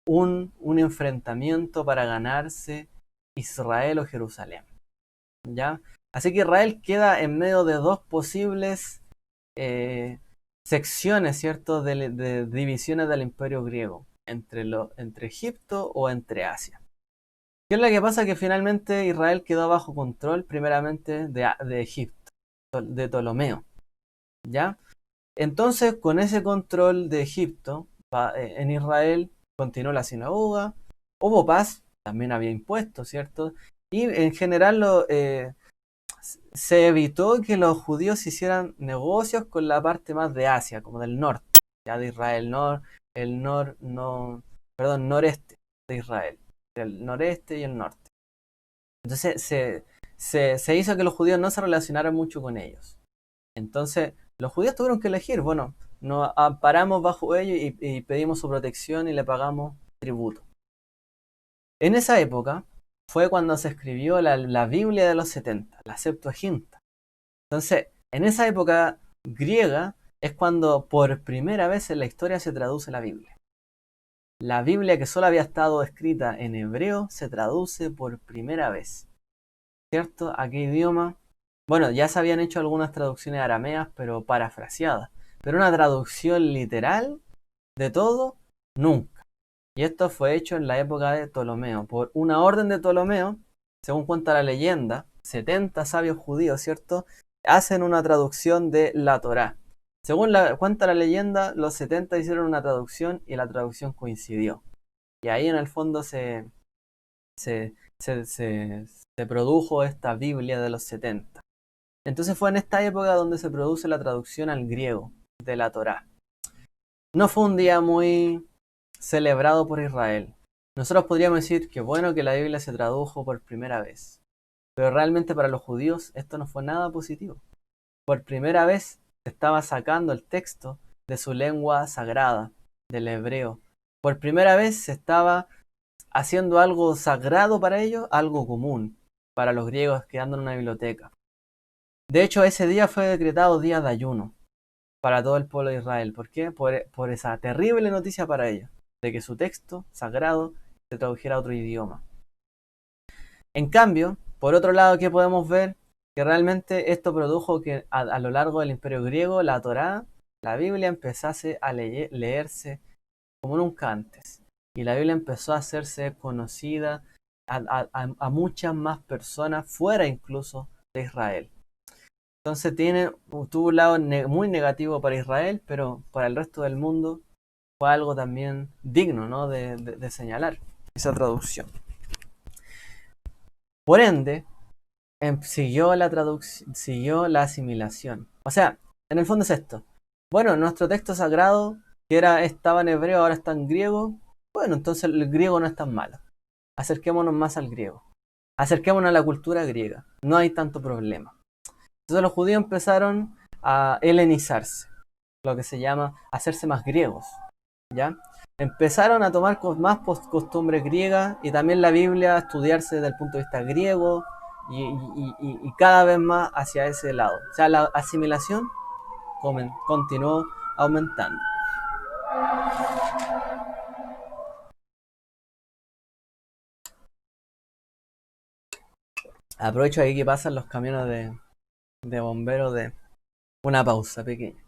un enfrentamiento para ganarse Israel o Jerusalén. ¿Ya? Así que Israel queda en medio de dos posibles secciones, ¿cierto?, de divisiones del imperio griego, entre Egipto o entre Asia. ¿Qué es lo que pasa? Que finalmente Israel quedó bajo control primeramente de Egipto, de Ptolomeo, ¿ya? Entonces, con ese control de Egipto, en Israel continuó la sinagoga, hubo paz, también había impuestos, ¿cierto? Y en general se evitó que los judíos hicieran negocios con la parte más de Asia, como del norte, ya de Israel, noreste de Israel, el noreste y el norte. Entonces se hizo que los judíos no se relacionaran mucho con ellos. Entonces los judíos tuvieron que elegir, bueno, nos amparamos bajo ellos y pedimos su protección y le pagamos tributo. En esa época fue cuando se escribió la Biblia de los 70, la Septuaginta. Entonces, en esa época griega es cuando por primera vez en la historia se traduce la Biblia. La Biblia, que solo había estado escrita en hebreo, se traduce por primera vez. ¿Cierto? ¿A qué idioma? Bueno, ya se habían hecho algunas traducciones arameas, pero parafraseadas. Pero una traducción literal de todo, nunca. Y esto fue hecho en la época de Ptolomeo. Por una orden de Ptolomeo, según cuenta la leyenda, 70 sabios judíos, ¿cierto?, hacen una traducción de la Torá. Según cuenta la leyenda, los 70 hicieron una traducción y la traducción coincidió. Y ahí en el fondo se, se produjo esta Biblia de los 70. Entonces fue en esta época donde se produce la traducción al griego de la Torá. No fue un día muy celebrado por Israel. Nosotros podríamos decir que bueno que la Biblia se tradujo por primera vez. Pero realmente para los judíos esto no fue nada positivo. Por primera vez se estaba sacando el texto de su lengua sagrada, del hebreo. Por primera vez se estaba haciendo algo sagrado para ellos, algo común para los griegos quedando en una biblioteca. De hecho, ese día fue decretado día de ayuno para todo el pueblo de Israel. ¿Por qué? Por esa terrible noticia para ellos, de que su texto sagrado se tradujera a otro idioma. En cambio, por otro lado, ¿qué podemos ver? Que realmente esto produjo que a lo largo del Imperio griego, la Torá, la Biblia empezase a leerse como nunca antes. Y la Biblia empezó a hacerse conocida a muchas más personas fuera incluso de Israel. Entonces tuvo un lado muy negativo para Israel, pero para el resto del mundo fue algo también digno, ¿no? de señalar esa traducción. Por ende, siguió la asimilación. O sea, en el fondo es esto. Bueno, nuestro texto sagrado, que estaba en hebreo, ahora está en griego. Bueno, entonces el griego no es tan malo. Acerquémonos más al griego. Acerquémonos a la cultura griega. No hay tanto problema. Entonces los judíos empezaron a helenizarse, lo que se llama hacerse más griegos, ¿ya? Empezaron a tomar más costumbres griegas y también la Biblia a estudiarse desde el punto de vista griego y cada vez más hacia ese lado. O sea, la asimilación continuó aumentando. Aprovecho ahí que pasan los camiones de bomberos de una pausa pequeña.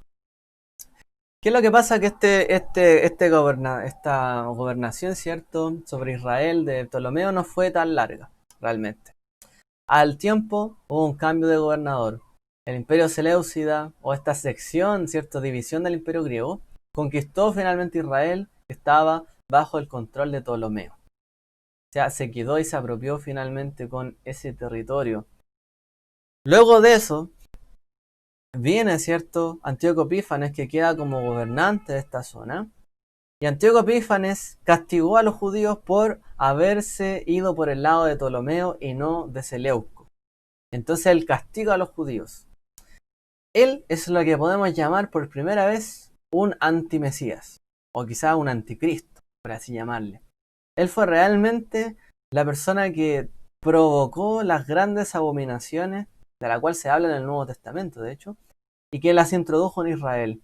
¿Qué es lo que pasa? Que esta gobernación, ¿cierto?, sobre Israel de Ptolomeo no fue tan larga, realmente. Al tiempo hubo un cambio de gobernador. El Imperio Seleucida, o esta sección, ¿cierto?, división del Imperio griego, conquistó finalmente Israel, que estaba bajo el control de Ptolomeo. O sea, se quedó y se apropió finalmente con ese territorio. Luego de eso, viene, ¿cierto?, Antíoco Epífanes, que queda como gobernante de esta zona. Y Antíoco Epífanes castigó a los judíos por haberse ido por el lado de Ptolomeo y no de Seleuco. Entonces él castiga a los judíos. Él es lo que podemos llamar por primera vez un antimesías, o quizá un anticristo, por así llamarle. Él fue realmente la persona que provocó las grandes abominaciones, de la cual se habla en el Nuevo Testamento, de hecho, y que las introdujo en Israel.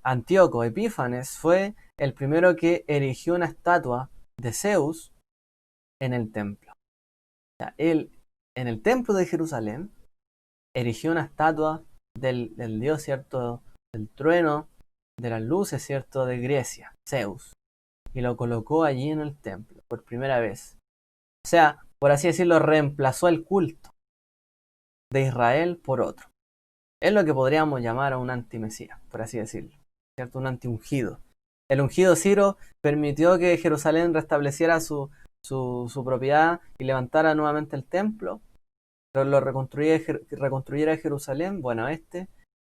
Antíoco Epífanes fue el primero que erigió una estatua de Zeus en el templo. O sea, él, en el templo de Jerusalén, erigió una estatua del dios, ¿cierto?, del trueno, de las luces, ¿cierto?, de Grecia, Zeus, y lo colocó allí en el templo por primera vez. O sea, por así decirlo, reemplazó el culto de Israel por otro. Es lo que podríamos llamar a un antimesías, por así decirlo, ¿cierto?, un antiungido. El ungido Ciro permitió que Jerusalén restableciera su propiedad y levantara nuevamente el templo, pero lo reconstruyera Jerusalén. Bueno,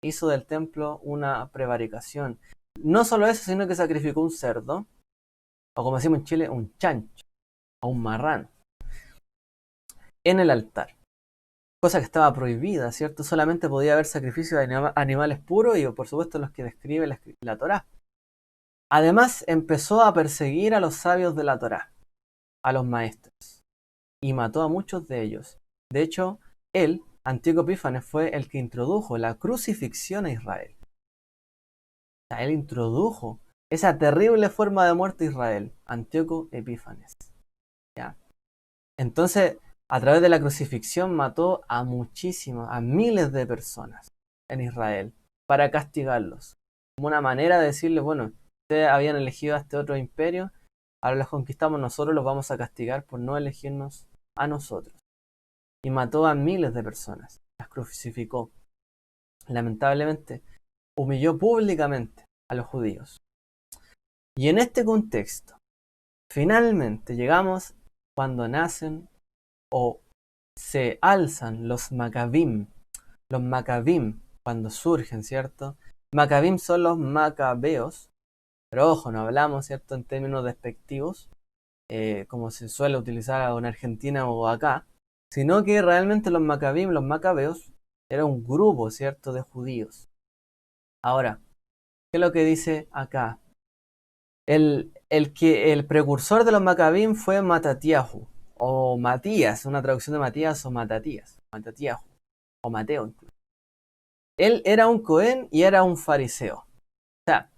hizo del templo una prevaricación. No solo eso, sino que sacrificó un cerdo, o como decimos en Chile, un chancho, o un marrano, en el altar. Cosa que estaba prohibida, ¿cierto? Solamente podía haber sacrificios de animales puros y por supuesto los que describe la Torá. Además empezó a perseguir a los sabios de la Torá, a los maestros, y mató a muchos de ellos. De hecho, él, Antíoco Epífanes, fue el que introdujo la crucifixión a Israel. O sea, él introdujo esa terrible forma de muerte a Israel, Antíoco Epífanes. ¿Ya? Entonces, a través de la crucifixión mató a miles de personas en Israel para castigarlos. Como una manera de decirles, bueno, ustedes habían elegido a este otro imperio, ahora los conquistamos nosotros, los vamos a castigar por no elegirnos a nosotros. Y mató a miles de personas, las crucificó. lamentablemente, humilló públicamente a los judíos. Y en este contexto, finalmente llegamos cuando nacen o se alzan los Maccabim. Los Maccabim, cuando surgen, ¿cierto? Maccabim son los macabeos, pero ojo, no hablamos, ¿cierto?, en términos despectivos, como se suele utilizar en Argentina o acá, sino que realmente los Maccabim, los macabeos, era un grupo, ¿cierto?, de judíos. Ahora, ¿qué es lo que dice acá? El precursor de los Maccabim fue Matatiahu, o Matías, una traducción de Matías o Matatiahu, o Mateo incluso. Él era un Cohen y era un fariseo. O sea,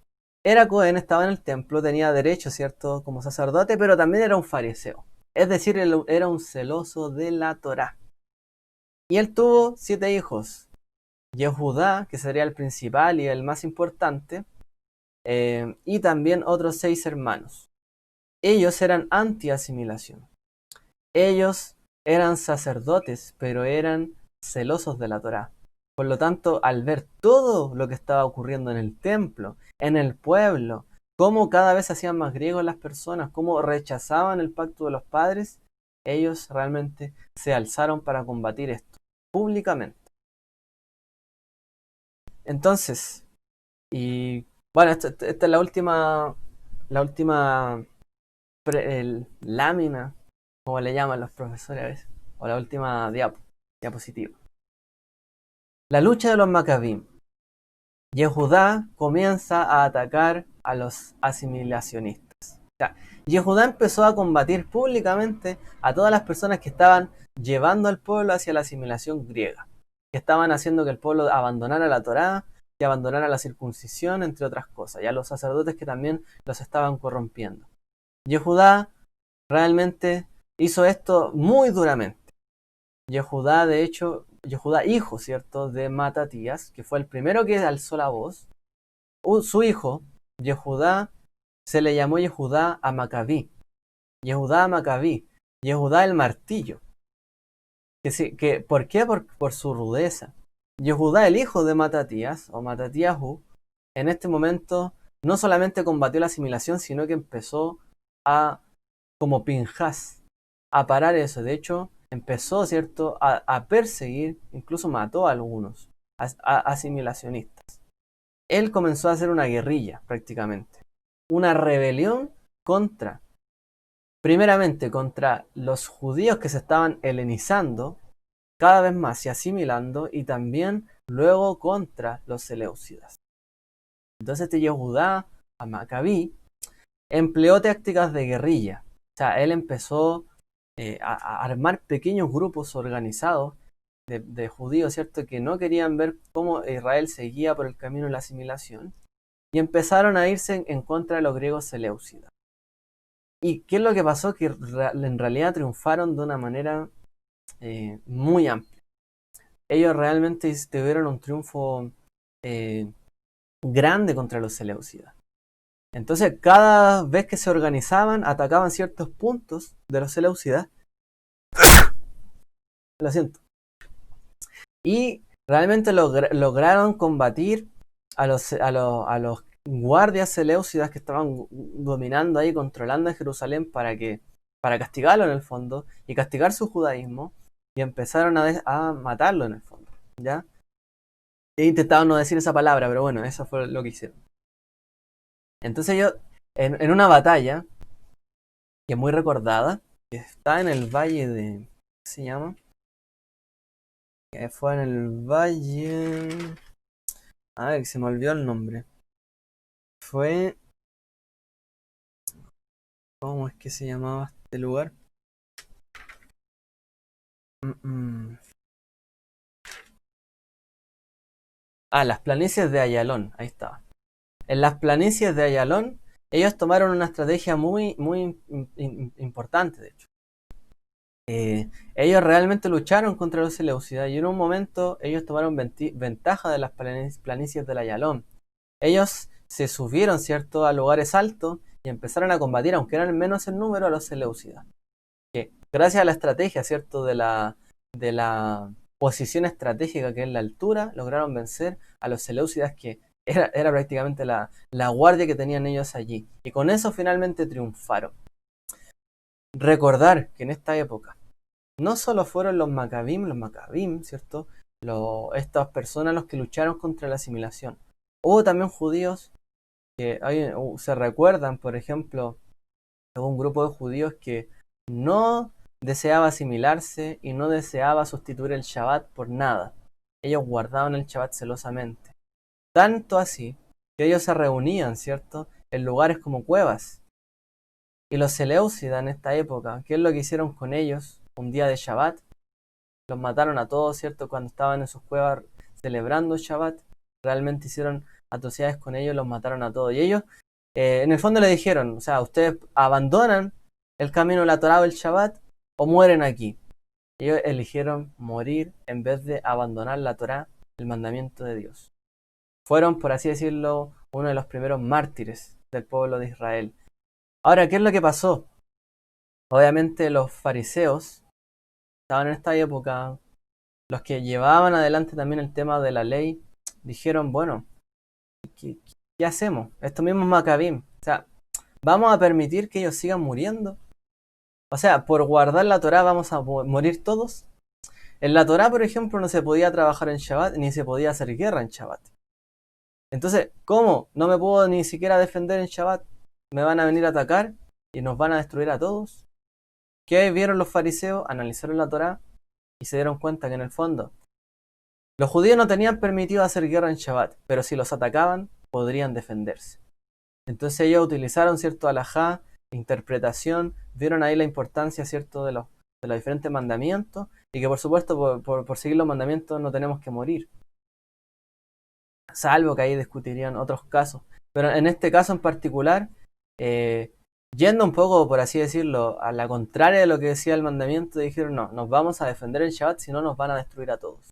era Cohen, estaba en el templo, tenía derecho, ¿cierto?, como sacerdote, pero también era un fariseo. Es decir, él era un celoso de la Torá. Y él tuvo 7 hijos. Yehudá, que sería el principal y el más importante, y también otros 6 hermanos. Ellos eran anti-asimilación. Ellos eran sacerdotes, pero eran celosos de la Torá. Por lo tanto, al ver todo lo que estaba ocurriendo en el templo, en el pueblo, cómo cada vez se hacían más griegos las personas, cómo rechazaban el pacto de los padres, ellos realmente se alzaron para combatir esto públicamente. Entonces, y bueno, esta es la última lámina, como le llaman los profesores a veces, o la última diapositiva. La lucha de los Maccabim. Yehudá comienza a atacar a los asimilacionistas. O sea, Yehudá empezó a combatir públicamente a todas las personas que estaban llevando al pueblo hacia la asimilación griega, que estaban haciendo que el pueblo abandonara la Torá, que abandonara la circuncisión, entre otras cosas, y a los sacerdotes que también los estaban corrompiendo. Yehudá realmente hizo esto muy duramente. Yehudá, de hecho, Yehudá, hijo, ¿cierto?, de Matatías, que fue el primero que alzó la voz. Su hijo, Yehudá, se le llamó Yehudá a Macabí. Yehudá a Macabí. Yehudá el martillo. ¿Por qué? Por su rudeza. Yehudá, el hijo de Matatías, o Matatiahu, en este momento no solamente combatió la asimilación, sino que empezó a, como Pinjas, a parar eso. De hecho, empezó, ¿cierto?, a perseguir, incluso mató a algunos asimilacionistas. Él comenzó a hacer una guerrilla, prácticamente. Una rebelión primeramente contra los judíos que se estaban helenizando cada vez más y asimilando, y también luego contra los seleucidas. Entonces este Yehudá a Macabí empleó tácticas de guerrilla. O sea, él empezó a armar pequeños grupos organizados de judíos, ¿cierto?, que no querían ver cómo Israel seguía por el camino de la asimilación, y empezaron a irse en contra de los griegos seleucidas. ¿Y qué es lo que pasó? Que en realidad triunfaron de una manera muy amplia. Ellos realmente tuvieron un triunfo grande contra los seleucidas. Entonces, cada vez que se organizaban, atacaban ciertos puntos de los seleucidas. Lo siento. Y realmente lograron combatir a los guardias seleucidas que estaban dominando ahí, controlando Jerusalén para castigarlo en el fondo y castigar su judaísmo, y empezaron a matarlo en el fondo, ¿ya? He intentado no decir esa palabra, pero bueno, eso fue lo que hicieron. Entonces yo, en una batalla que es muy recordada, que está en el valle de... ¿qué se llama? Que fue en el valle... A ver, se me olvidó el nombre. Fue... ¿cómo es que se llamaba este lugar? Las planicies de Ayalón, ahí estaba. En las planicies de Ayalón, ellos tomaron una estrategia muy, muy importante, de hecho. Ellos realmente lucharon contra los seleucidas, y en un momento ellos tomaron ventaja de las planicies del Ayalón. Ellos se subieron, ¿cierto?, a lugares altos y empezaron a combatir, aunque eran menos en número, a los seleucidas. Que gracias a la estrategia, ¿cierto?, de la posición estratégica que es la altura, lograron vencer a los seleucidas, que era prácticamente la guardia que tenían ellos allí. Y con eso finalmente triunfaron. Recordar que en esta época no solo fueron los Macabim, ¿cierto? Estas personas los que lucharon contra la asimilación. Hubo también judíos que se recuerdan, por ejemplo, hubo un grupo de judíos que no deseaba asimilarse y no deseaba sustituir el Shabbat por nada. Ellos guardaban el Shabbat celosamente. Tanto así que ellos se reunían, ¿cierto?, en lugares como cuevas. Y los Seleucidas en esta época, ¿qué es lo que hicieron con ellos un día de Shabbat? Los mataron a todos, ¿cierto?, cuando estaban en sus cuevas celebrando Shabbat. Realmente hicieron atrocidades con ellos, los mataron a todos. Y ellos, en el fondo le dijeron, o sea, ustedes abandonan el camino de la Torá o el Shabbat o mueren aquí. Ellos eligieron morir en vez de abandonar la Torá, el mandamiento de Dios. Fueron, por así decirlo, uno de los primeros mártires del pueblo de Israel. Ahora, ¿qué es lo que pasó? Obviamente los fariseos estaban en esta época, los que llevaban adelante también el tema de la ley, dijeron, bueno, ¿qué hacemos? Estos mismos Macabim, o sea, ¿vamos a permitir que ellos sigan muriendo? O sea, ¿por guardar la Torá vamos a morir todos? En la Torá, por ejemplo, no se podía trabajar en Shabbat, ni se podía hacer guerra en Shabbat. Entonces, ¿cómo? No me puedo ni siquiera defender en Shabbat. ¿Me van a venir a atacar y nos van a destruir a todos? ¿Qué vieron los fariseos? Analizaron la Torá y se dieron cuenta que en el fondo los judíos no tenían permitido hacer guerra en Shabbat, pero si los atacaban, podrían defenderse. Entonces ellos utilizaron cierto alajá, interpretación, vieron ahí la importancia, cierto, de los diferentes mandamientos, y que por supuesto por seguir los mandamientos no tenemos que morir. Salvo que ahí discutirían otros casos. Pero en este caso en particular, yendo un poco, por así decirlo, a la contraria de lo que decía el mandamiento, dijeron, no, nos vamos a defender en Shabbat, si no nos van a destruir a todos.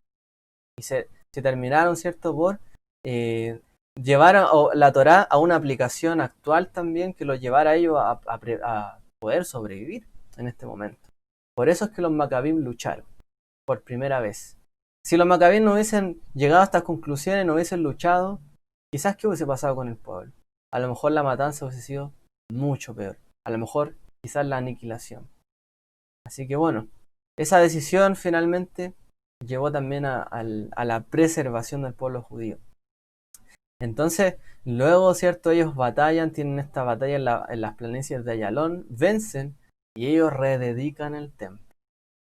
Y se terminaron, ¿cierto?, por llevar la Torá a una aplicación actual también que los llevara a ellos a poder sobrevivir en este momento. Por eso es que los Macabim lucharon por primera vez. Si los Macabim no hubiesen llegado a estas conclusiones, no hubiesen luchado, quizás ¿qué hubiese pasado con el pueblo? A lo mejor la matanza hubiese sido mucho peor. A lo mejor quizás la aniquilación. Así que bueno, esa decisión finalmente llevó también a la preservación del pueblo judío. Entonces, luego, ¿cierto? Ellos batallan, tienen esta batalla en las planicies de Ayalón, vencen y ellos rededican el templo.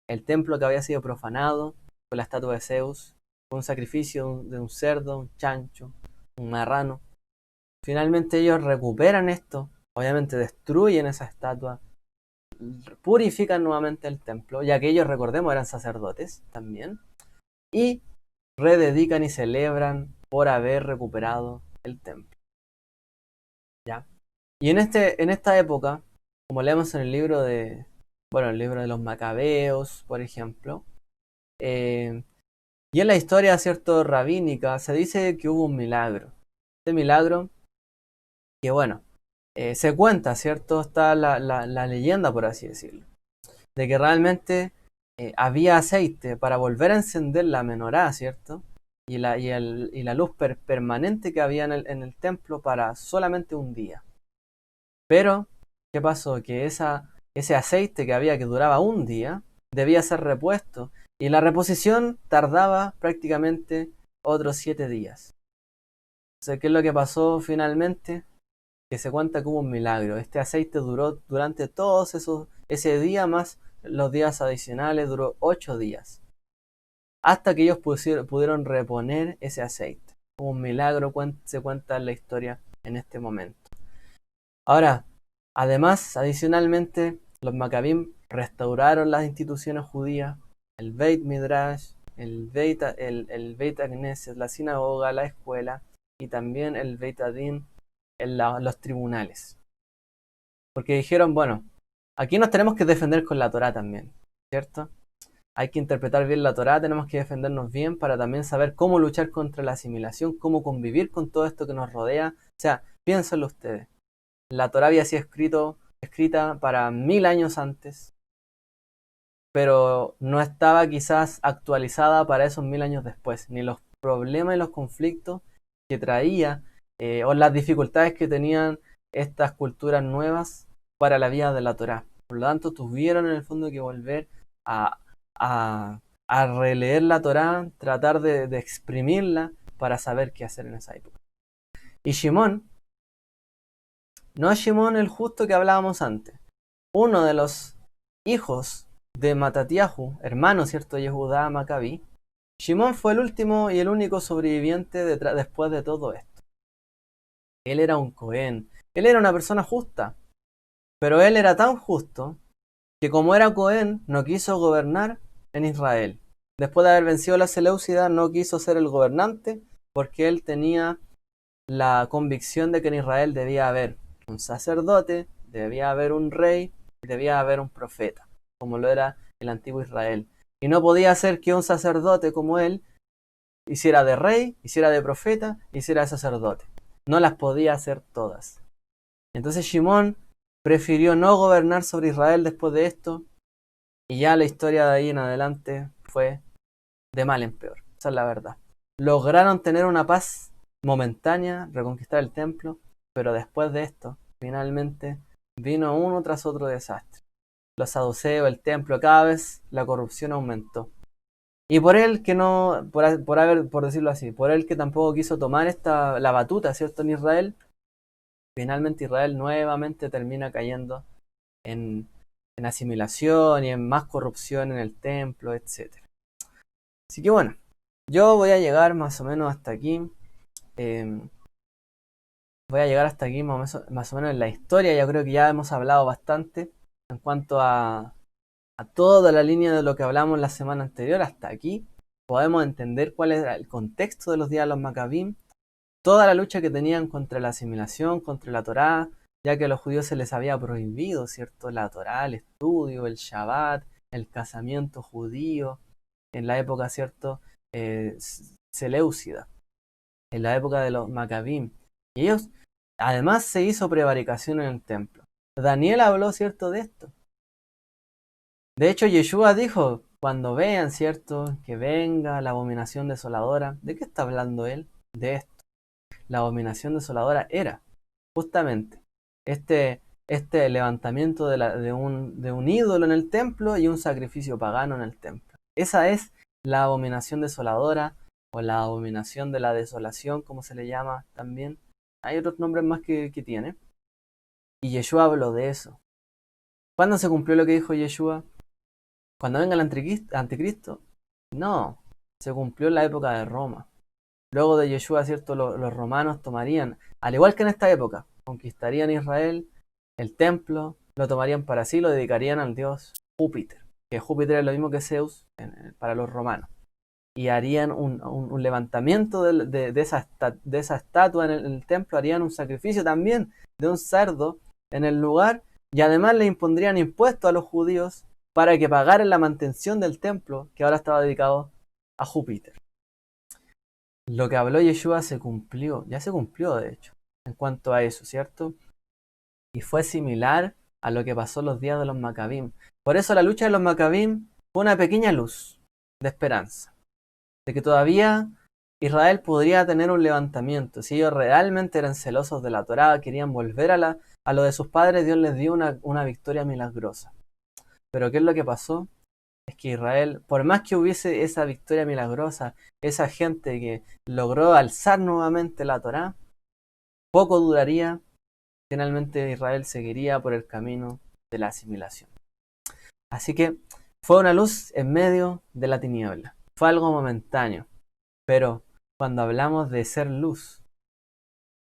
El templo que había sido profanado por la estatua de Zeus, con un sacrificio de un cerdo, un chancho, un marrano. Finalmente ellos recuperan esto, obviamente destruyen esa estatua, purifican nuevamente el templo, ya que ellos, recordemos, eran sacerdotes también, y rededican y celebran por haber recuperado el templo. ¿Ya? Y en esta época, como leemos en el libro de los Macabeos, por ejemplo, y en la historia, cierto, rabínica, se dice que hubo un milagro. Este milagro, que bueno, se cuenta, ¿cierto? Está la leyenda, por así decirlo, de que realmente había aceite para volver a encender la menorá, ¿cierto? Y la luz permanente que había en el templo para solamente un día. Pero, ¿qué pasó? Que ese aceite que había, que duraba un día, debía ser repuesto. Y la reposición tardaba prácticamente otros 7 días. O sea, ¿qué es lo que pasó finalmente? Que se cuenta como un milagro. Este aceite duró durante todos ese día más los días adicionales, duró 8 días. Hasta que ellos pudieron reponer ese aceite. Como un milagro se cuenta en la historia en este momento. Ahora, además, adicionalmente, los Macabim restauraron las instituciones judías, el Beit Midrash, el Beit Knesset, la sinagoga, la escuela, y también el Beit Adin, los tribunales. Porque dijeron, bueno, aquí nos tenemos que defender con la Torá también, ¿cierto? Hay que interpretar bien la Torá, tenemos que defendernos bien para también saber cómo luchar contra la asimilación, cómo convivir con todo esto que nos rodea. O sea, piénsenlo ustedes. La Torá había sido escrita para 1000 años antes, pero no estaba quizás actualizada para esos 1000 años después, ni los problemas y los conflictos que traía o las dificultades que tenían estas culturas nuevas para la vida de la Torá. Por lo tanto, tuvieron en el fondo que volver a, a, a releer la Torá, tratar de exprimirla para saber qué hacer en esa época. Y Shimón, no es Shimón el justo que hablábamos antes, uno de los hijos de Matatiahu, hermano, ¿cierto?, de Yehudá Macabí. Shimón fue el último y el único sobreviviente después de todo esto. Él era un Cohen, él era una persona justa, pero él era tan justo que como era Cohen no quiso gobernar en Israel. Después de haber vencido la Seleucida no quiso ser el gobernante porque él tenía la convicción de que en Israel debía haber un sacerdote, debía haber un rey, debía haber un profeta, como lo era el antiguo Israel. Y no podía ser que un sacerdote como él hiciera de rey, hiciera de profeta, hiciera de sacerdote. No las podía hacer todas. Entonces Shimón prefirió no gobernar sobre Israel después de esto, y ya la historia de ahí en adelante fue de mal en peor. Esa es la verdad. Lograron tener una paz momentánea, reconquistar el templo, pero después de esto, finalmente, vino uno tras otro desastre. Los saduceos, el templo, cada vez la corrupción aumentó. Y por él que no, por decirlo así, por él que tampoco quiso tomar la batuta, ¿cierto?, en Israel, finalmente Israel nuevamente termina cayendo en, en asimilación y en más corrupción en el templo, etc. Así que bueno, yo voy a llegar más o menos hasta aquí. Voy a llegar hasta aquí más o menos en la historia. Yo creo que ya hemos hablado bastante en cuanto a toda la línea de lo que hablamos la semana anterior. Hasta aquí podemos entender cuál era el contexto de los días de los Macabim, toda la lucha que tenían contra la asimilación, contra la Torá, ya que a los judíos se les había prohibido, ¿cierto?, la Torá, el estudio, el Shabbat, el casamiento judío, en la época, ¿cierto?, Seleucida, en la época de los Macabim. Y ellos, además, se hizo prevaricación en el templo. Daniel habló, ¿cierto?, de esto. De hecho, Yeshua dijo, cuando vean, ¿cierto?, que venga la abominación desoladora. ¿De qué está hablando él? De esto. La abominación desoladora era justamente este levantamiento de un ídolo en el templo y un sacrificio pagano en el templo. Esa es la abominación desoladora o la abominación de la desolación, como se le llama también. Hay otros nombres más que tiene. Y Yeshua habló de eso. ¿Cuándo se cumplió lo que dijo Yeshua? ¿Cuando venga el anticristo? No, se cumplió en la época de Roma. Luego de Yeshua, ¿cierto?, los romanos tomarían, al igual que en esta época, conquistarían Israel, el templo, lo tomarían para sí, lo dedicarían al dios Júpiter, que Júpiter es lo mismo que Zeus para los romanos. Y harían un levantamiento de esa estatua en el templo, harían un sacrificio también de un cerdo en el lugar, y además le impondrían impuestos a los judíos para que pagaran la mantención del templo, que ahora estaba dedicado a Júpiter. Lo que habló Yeshua se cumplió, ya se cumplió de hecho, en cuanto a eso, ¿cierto? Y fue similar a lo que pasó los días de los Macabim. Por eso la lucha de los Macabim fue una pequeña luz de esperanza, de que todavía Israel podría tener un levantamiento. Si ellos realmente eran celosos de la Torá, querían volver a lo de sus padres, Dios les dio una victoria milagrosa. Pero ¿qué es lo que pasó? Es que Israel, por más que hubiese esa victoria milagrosa, esa gente que logró alzar nuevamente la Torá, poco duraría, finalmente Israel seguiría por el camino de la asimilación. Así que fue una luz en medio de la tiniebla, fue algo momentáneo, pero cuando hablamos de ser luz,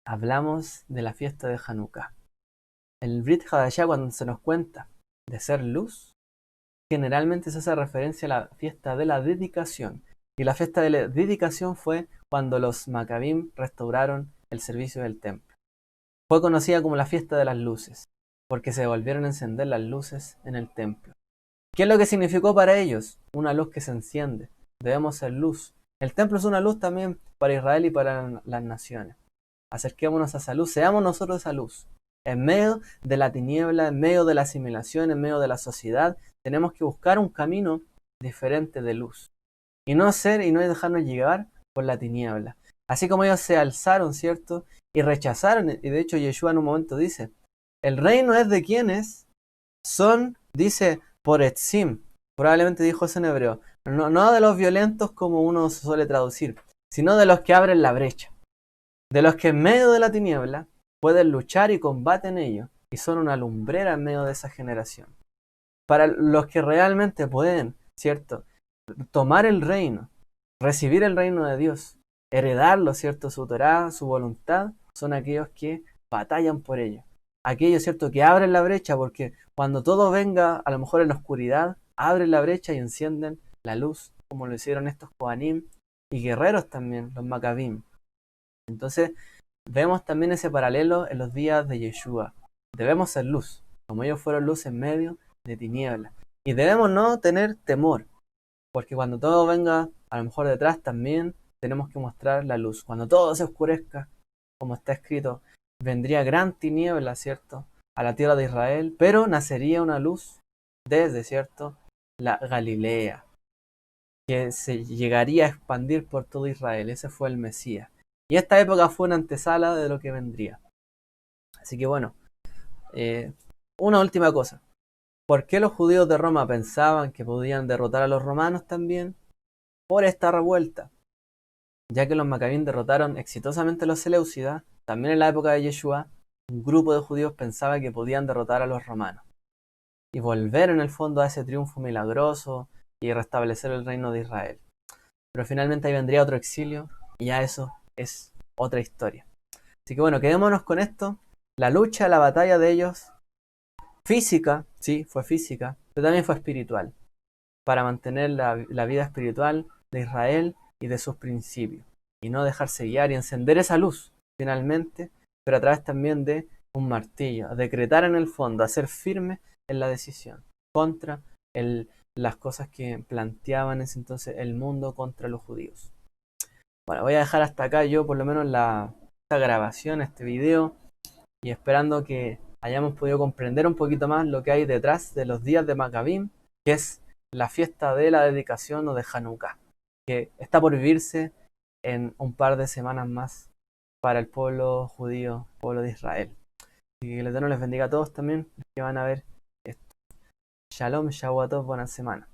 hablamos de la fiesta de Hanukkah. El Brit Hadashah, cuando se nos cuenta de ser luz, generalmente se hace referencia a la fiesta de la dedicación. Y la fiesta de la dedicación fue cuando los Macabim restauraron el servicio del templo. Fue conocida como la fiesta de las luces, porque se volvieron a encender las luces en el templo. ¿Qué es lo que significó para ellos? Una luz que se enciende. Debemos ser luz. El templo es una luz también para Israel y para las naciones. Acerquémonos a esa luz, seamos nosotros esa luz. En medio de la tiniebla, en medio de la asimilación, en medio de la sociedad, tenemos que buscar un camino diferente de luz. Y no dejarnos llevar por la tiniebla. Así como ellos se alzaron, ¿cierto? Y rechazaron, y de hecho Yeshua en un momento dice, el reino es de quienes son, dice, por etzim. Probablemente dijo eso en hebreo. No de los violentos como uno suele traducir, sino de los que abren la brecha. De los que en medio de la tiniebla pueden luchar y combaten ellos. Y son una lumbrera en medio de esa generación. Para los que realmente pueden, ¿cierto? Tomar el reino, recibir el reino de Dios, heredarlo, ¿cierto? Su Torá, su voluntad, son aquellos que batallan por ello. Aquellos, ¿cierto? Que abren la brecha, porque cuando todo venga, a lo mejor en la oscuridad, abren la brecha y encienden la luz, como lo hicieron estos Kohanim y guerreros también, los Maccabim. Entonces, vemos también ese paralelo en los días de Yeshua. Debemos ser luz, como ellos fueron luz en medio de tinieblas. Y debemos no tener temor, porque cuando todo venga, a lo mejor detrás también tenemos que mostrar la luz. Cuando todo se oscurezca, como está escrito, vendría gran tiniebla, ¿cierto?, a la tierra de Israel, pero nacería una luz desde, ¿cierto?, la Galilea, que se llegaría a expandir por todo Israel. Ese fue el Mesías. Y esta época fue una antesala de lo que vendría. Así que bueno, una última cosa. ¿Por qué los judíos de Roma pensaban que podían derrotar a los romanos también? Por esta revuelta, ya que los Maccabín derrotaron exitosamente a los Seleucidas. También en la época de Yeshua, un grupo de judíos pensaba que podían derrotar a los romanos y volver en el fondo a ese triunfo milagroso y restablecer el reino de Israel. Pero finalmente ahí vendría otro exilio y ya eso es otra historia. Así que bueno, quedémonos con esto. La lucha, la batalla de ellos, física, sí, fue física, pero también fue espiritual, para mantener la vida espiritual de Israel y de sus principios, y no dejarse guiar y encender esa luz, finalmente, pero a través también de un martillo, decretar en el fondo, hacer firme en la decisión, contra las cosas que planteaban en ese entonces el mundo contra los judíos. Bueno, voy a dejar hasta acá yo por lo menos esta grabación, este video, y esperando que hayamos podido comprender un poquito más lo que hay detrás de los días de Maccabim, que es la fiesta de la dedicación o de Hanukkah, que está por vivirse en un par de semanas más para el pueblo judío, pueblo de Israel. Así que el Eterno les bendiga a todos también, los que van a ver esto. Shalom, Shavuot, buena semana.